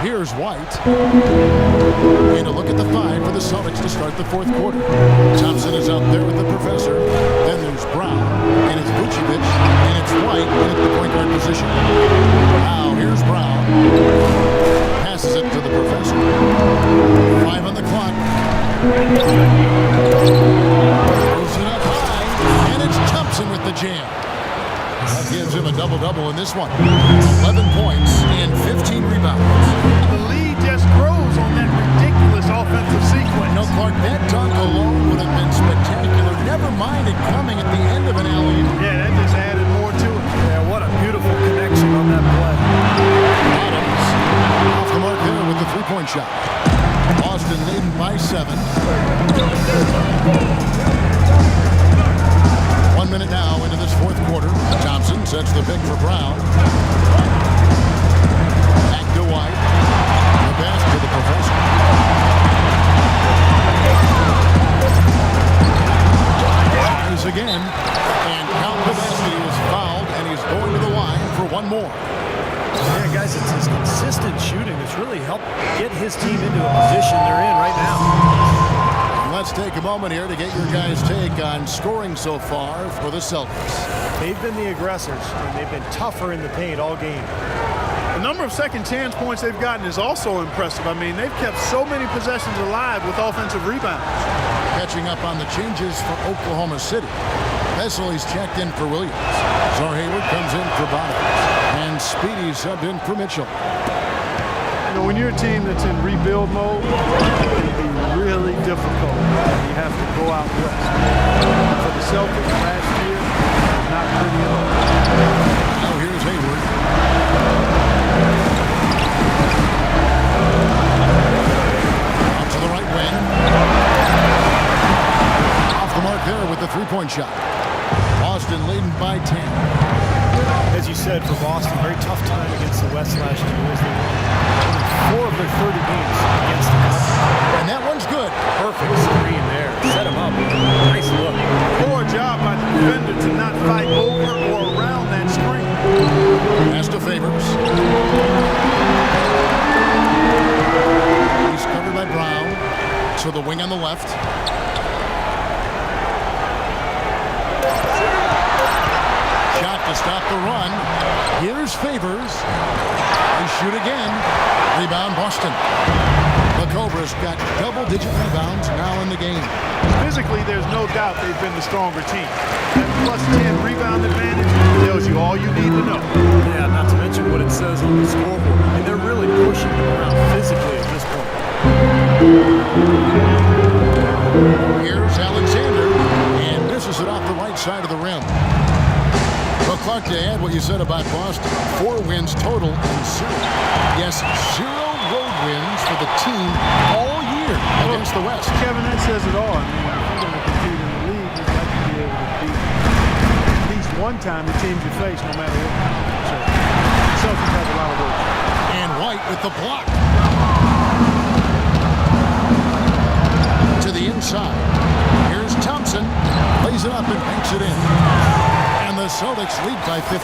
Here's White. And a look at the 5 for the Celtics to start the fourth quarter. Thompson is out there with the professor. Then there's Brown. And it's Vucevic. And it's White at the point guard position. Now here's Brown. Passes it to the professor. 5 on the clock. Throws it up high. And it's Thompson with the jam. That gives him a double-double in this one. 11 points and 15 rebounds. The lead just grows on that ridiculous offensive sequence. No, Clark, that dunk alone would have been spectacular. Never mind it coming at the end of an alley. Yeah, that just added more to it. Yeah, what a beautiful connection on that play. Adams off the mark there with the three-point shot. Boston leading by 7. 1 minute now into this fourth quarter. Thompson sets the pick for Brown. Back to White. The pass to the professor. Tries again. And Cal Kavasky is fouled, and he's going to the line for one more. Yeah, guys, it's his consistent shooting that's really helped get his team into a position they're in right now. Let's take a moment here to get your guys' take on scoring so far for the Celtics. They've been the aggressors, and they've been tougher in the paint all game. The number of second chance points they've gotten is also impressive. I mean, they've kept so many possessions alive with offensive rebounds. Catching up on the changes for Oklahoma City. Vesely's checked in for Williams. Zar Hayward comes in for Bottoms. And Speedy subbed in for Mitchell. You know, when you're a team that's in rebuild mode, it can be really difficult. You have to go out west. For the Celtics last year, not pretty at all. Now here's Hayward. three-point shot. Boston leading by 10. As you said, for Boston, very tough time against the West last year as they won 4 of their 30 games against the West. And that one's good. Perfect screen there. Set him up. Nice look. Poor job by the defender to not fight over or around that screen. Pass to Favors. He's covered by Brown. To the wing on the left. Shot to stop the run. Here's Favors. They shoot again. Rebound Boston. The Cobras got double-digit rebounds now in the game. Physically, there's no doubt they've been the stronger team. That +10 rebound advantage tells you all you need to know. Yeah, not to mention what it says on the scoreboard. I mean, they're really pushing them around physically at this point. Here's Alexander, and misses it off the right side of the rim. Well, Clark, to add what you said about Boston, 4 wins total and 0. Yes, 0 road wins for the team all year against the West. Kevin, that says it all. I mean, if you're going to compete in the league, you've got to be able to beat at least one time the teams you face, no matter what conference. So, the Celtics have a lot of work. And White with the block. To the inside. Here's Thompson. Lays it up and banks it in. And the Celtics lead by 15.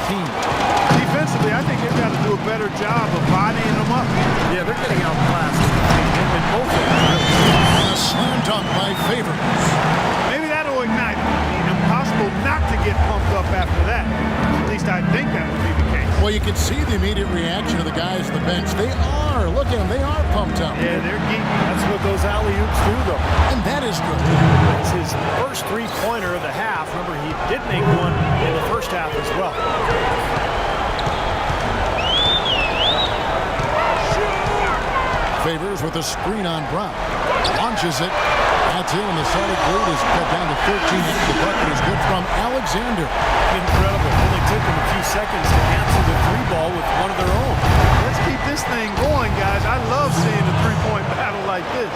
Defensively, I think they've got to do a better job of bodying them up. Yeah, they're getting outclassed in both of them. And a slam dunk by Favors. Maybe that'll ignite them. I mean, impossible not to get pumped up after that. At least I think that would be the case. Well, you can see the immediate reaction of the guys on the bench. They are. Look at them. They are pumped up. Yeah, they're geeky. That's what those alley-oops do, though. And that is good. It's his first three-pointer of the half. Remember, he did make one in the first half as well. Favors with a screen on Brown. Launches it. That's in, and the Celtic lead is cut down to 13. The bucket is good from Alexander. Incredible. Only took him a few seconds to answer the three ball with one of their own. Let's keep this thing going, guys. I love seeing a three-point battle like this.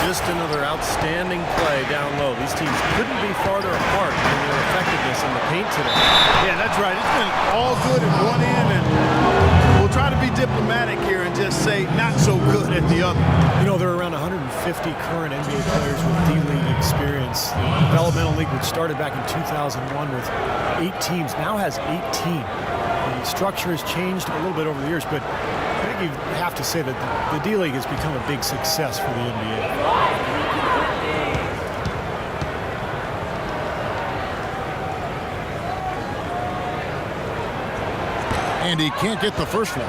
Just another outstanding play down low. These teams couldn't be farther apart in their effectiveness in the paint today. Yeah, that's right. It's been all good at one end, and we'll try to be diplomatic here and just say not so good at the other. You know, there are around 150 current NBA players with D-League experience. The developmental league, which started back in 2001 with 8 teams, now has 18. The structure has changed a little bit over the years, but I think you have to say that the D-League has become a big success for the NBA. And he can't get the first one.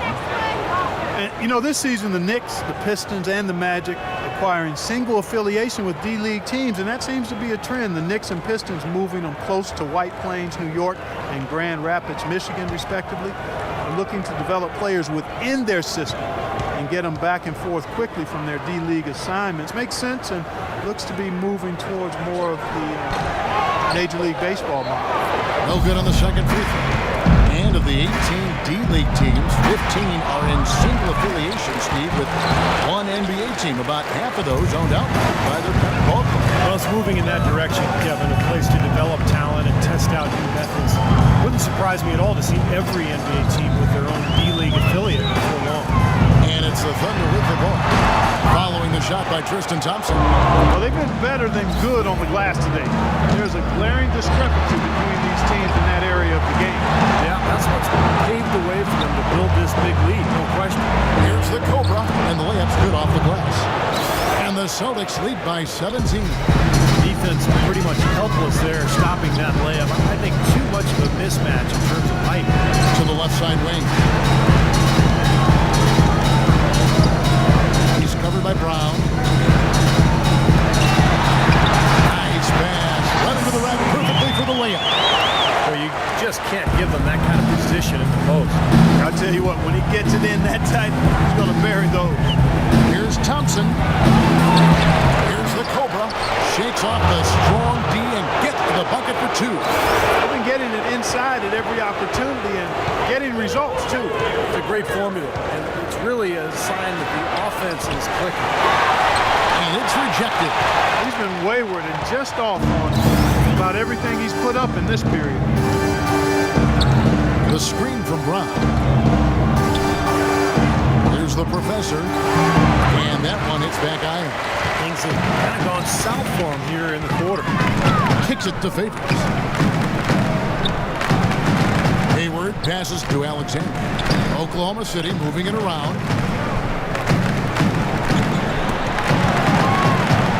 And, you know, this season, the Knicks, the Pistons, and the Magic acquiring single affiliation with D-League teams, and that seems to be a trend. The Knicks and Pistons moving them close to White Plains, New York, and Grand Rapids, Michigan, respectively, and looking to develop players within their system and get them back and forth quickly from their D-League assignments. Makes sense, and looks to be moving towards more of the Major League Baseball model. No good on the second free throw. And of the 18 D-League teams, 15 are in single affiliation, Steve, with one NBA team. About half of those owned outright by their parent ball club. Well, it's moving in that direction, Kevin, a place to develop talent and test out new methods. Wouldn't surprise me at all to see every NBA team with their own D-League affiliate before long. And it's the Thunder with the ball. Following the shot by Tristan Thompson. Well, they've been better than good on the glass today. There's a glaring discrepancy between these teams in that area of the game. Yeah, that's what's paved the way for them to build this big lead, no question. Here's the Cobra, and the layup's good off the glass. And the Celtics lead by 17. Defense pretty much helpless there, stopping that layup. I think too much of a mismatch in terms of height. To the left side wing. He's covered by Brown. Nice pass. Right into the rack perfectly for the layup. Well, you just can't give them that kind of position in the post. I'll tell you what, when he gets it in that tight, he's going to bury those. Here's Thompson. Here's the Cobra. Shakes off the strong D and gets to the bucket for 2. They've been getting it inside at every opportunity and getting results, too. It's a great formula, and it's really a sign that the offense is clicking. And it's rejected. He's been wayward and just off on about everything he's put up in this period. The screen from Brown. Here's the professor. And that one hits back iron. Things have kind of gone south for him here in the quarter. Kicks it to Favors. Hayward passes to Alexander. Oklahoma City moving it around.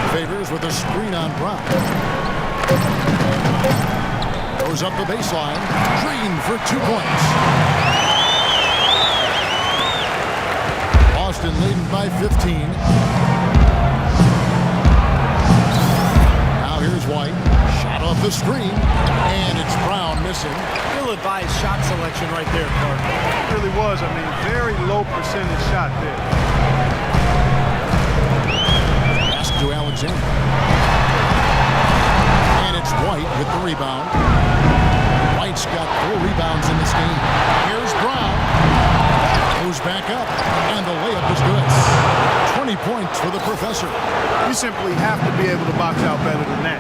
Favors with a screen on Brown. Goes up the baseline. Green for 2 points. Boston leading by 15. Now here's White. Shot off the screen. And it's Brown missing. Ill-advised shot selection right there, Clark. It really was. I mean, very low percentage shot there. Pass to Alexander. And it's White with the rebound. White's got 4 rebounds in this game. Here's Brown. Goes back up. And the layup is good. 20 points for the professor. You simply have to be able to box out better than that.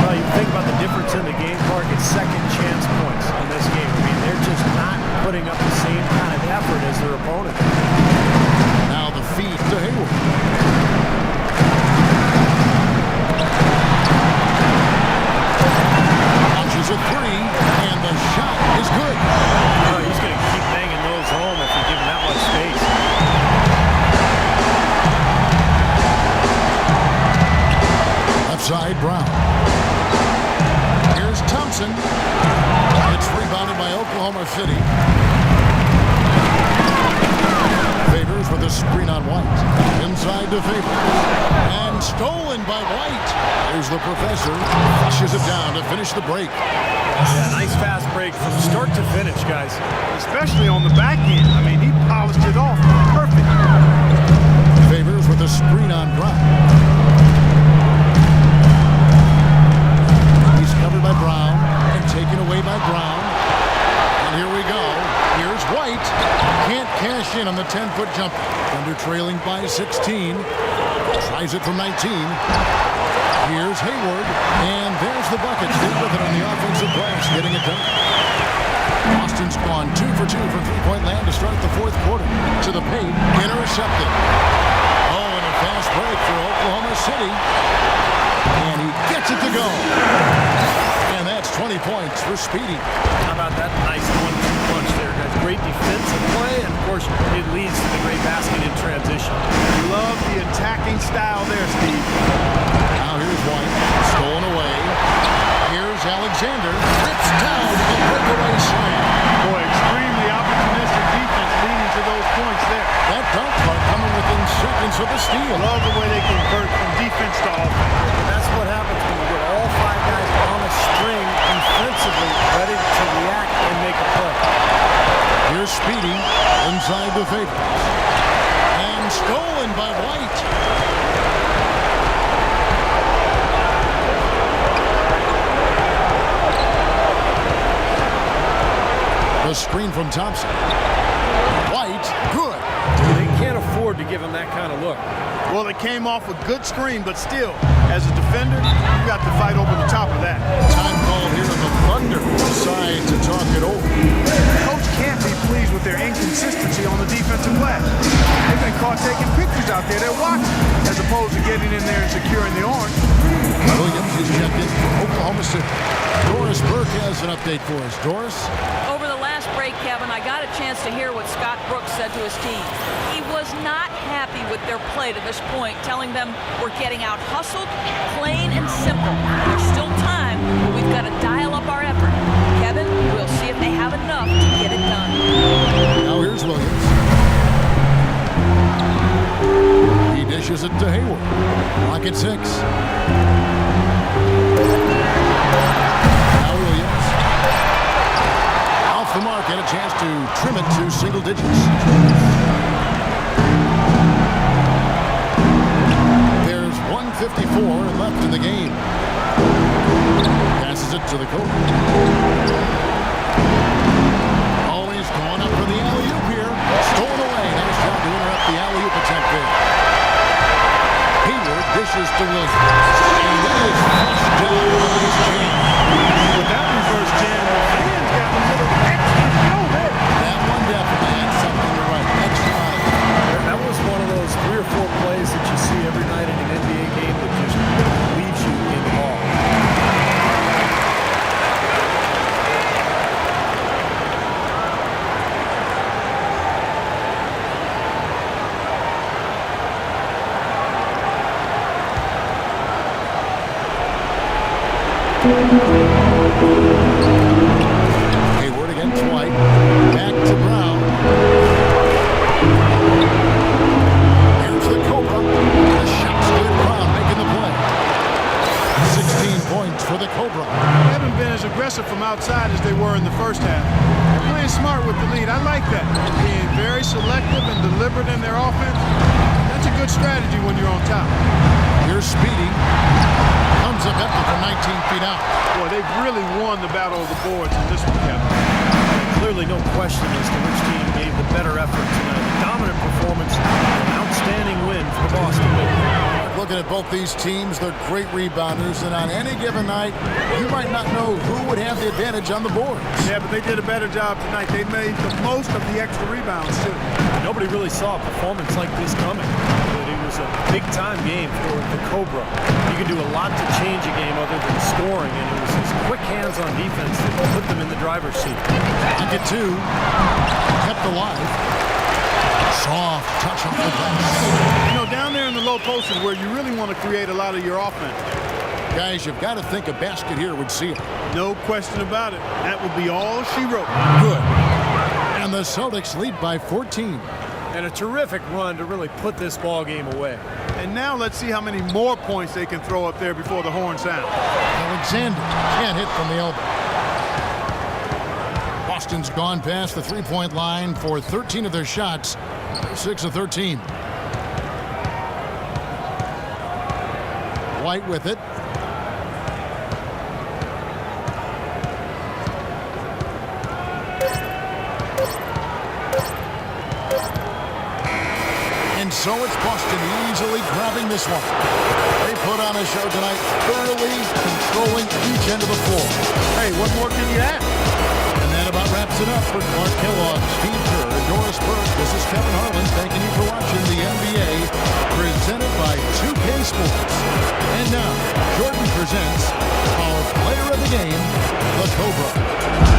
Well, you think about the difference in the game, Clark. It's second chance points in this game. I mean, they're just not putting up the same kind of effort as their opponent. Now the feed to Hayward. Launches a 3, and the shot is good. Oh, he's going to keep banging those home if you give him that much space. Left side, Brown. Here's Thompson. It's rebounded by Oklahoma City. Favors with a screen on White. Inside to Favors. And stolen by White. Here's the professor. Flushes it down to finish the break. Yeah, nice fast break from start to finish, guys. Especially on the back end. I mean, he polished it off. Perfect. Favors with a screen on Brown. He's covered by Brown and taken away by Brown. And here we go. Here's White. Can't cash in on the 10-foot jumper. Thunder trailing by 16. Tries it from 19. Here's Hayward. And there's the bucket. Still with it on the offensive glass. Getting it done. Boston's gone 2 for 2 from three-point land to start the fourth quarter. To the paint. Intercepted. Oh, and a fast break for Oklahoma City. And he gets it to go. And that's 20 points for Speedy. How about that nice 1-2 punch there, guys? Great defensive play, and of course, it leads to the great basket in transition. Love the attacking style there, Steve. Now here's White. Stolen away. Here's Alexander. Rips down the breakaway slam. Boy, extremely opportunistic defense leading to those points there. That dunk part coming within seconds of the steal. Love the way they convert from defense to offense. That's what happens when you get all 5 guys on a string defensively, ready to react and make a play. Here's Speedy inside the Favors. And stolen by White. The screen from Thompson. White, good. They can't afford to give him that kind of look. Well, it came off a good screen, but still, as a defender, you got to fight over the top of that. Time call here, and the Thunder decide to talk it over. Coach can't be pleased with their inconsistency on the defensive glass. They've been caught taking pictures out there. They're watching, as opposed to getting in there and securing the arm. Williams is checked in for Oklahoma City. Doris Burke has an update for us. Doris? Over the last break, Kevin, I got a chance to hear what Scott Brooks said to his team. He was not happy with their play to this point, telling them we're getting out hustled, plain and simple. There's still time, but we've got to dial up our effort. Kevin, we'll see if they have enough to get it done. Now here's Williams. He dishes it to Hayward. Clock at 6. Now Williams. Off the mark and a chance to trim it to single digits. There's 1:54 left in the game. Passes it to the coach. Always going up for the alley-oop here. Stolen away. Nice job to interrupt the alley-oop attempt there. Hayward dishes to Williams. And that is flushed down by his chin. Hayward against White. Back to Brown. Here's the Cobra. The shot's good. Brown making the play. 16 points for the Cobra. They haven't been as aggressive from outside as they were in the first half. They're playing smart with the lead. I like that. Being very selective and deliberate in their offense. That's a good strategy when you're on top. Here's Speedy. Comes up empty from 19 feet out. Boy, they've really won the battle of the boards in this one, Kevin. Clearly no question as to which team gave the better effort tonight. A dominant performance, an outstanding win for Boston. Looking at both these teams, they're great rebounders, and on any given night, you might not know who would have the advantage on the boards. Yeah, but they did a better job tonight. They made the most of the extra rebounds, too. Nobody really saw a performance like this coming. It was a big-time game for the Cobra. You can do a lot to change a game other than scoring, and it was his quick hands on defense that put them in the driver's seat. Look at two. Kept alive. Soft touch off the glass. You know, down there in the low post is where you really want to create a lot of your offense. Guys, you've got to think a basket here would seal. No question about it. That would be all she wrote. Good. And the Celtics lead by 14. And a terrific run to really put this ball game away. And now let's see how many more points they can throw up there before the horn sounds. Alexander can't hit from the elbow. Boston's gone past the three-point line for 13 of their shots. They're 6 of 13. White with it. And so it's Boston easily grabbing this one. They put on a show tonight, thoroughly controlling each end of the floor. Hey, what more can you ask? And that about wraps it up for Clark Kellogg, Steve Kerr, Doris Burke. This is Kevin Harlan thanking you for watching the NBA presented by 2K Sports. And now, Jordan presents our player of the game, the Cobra.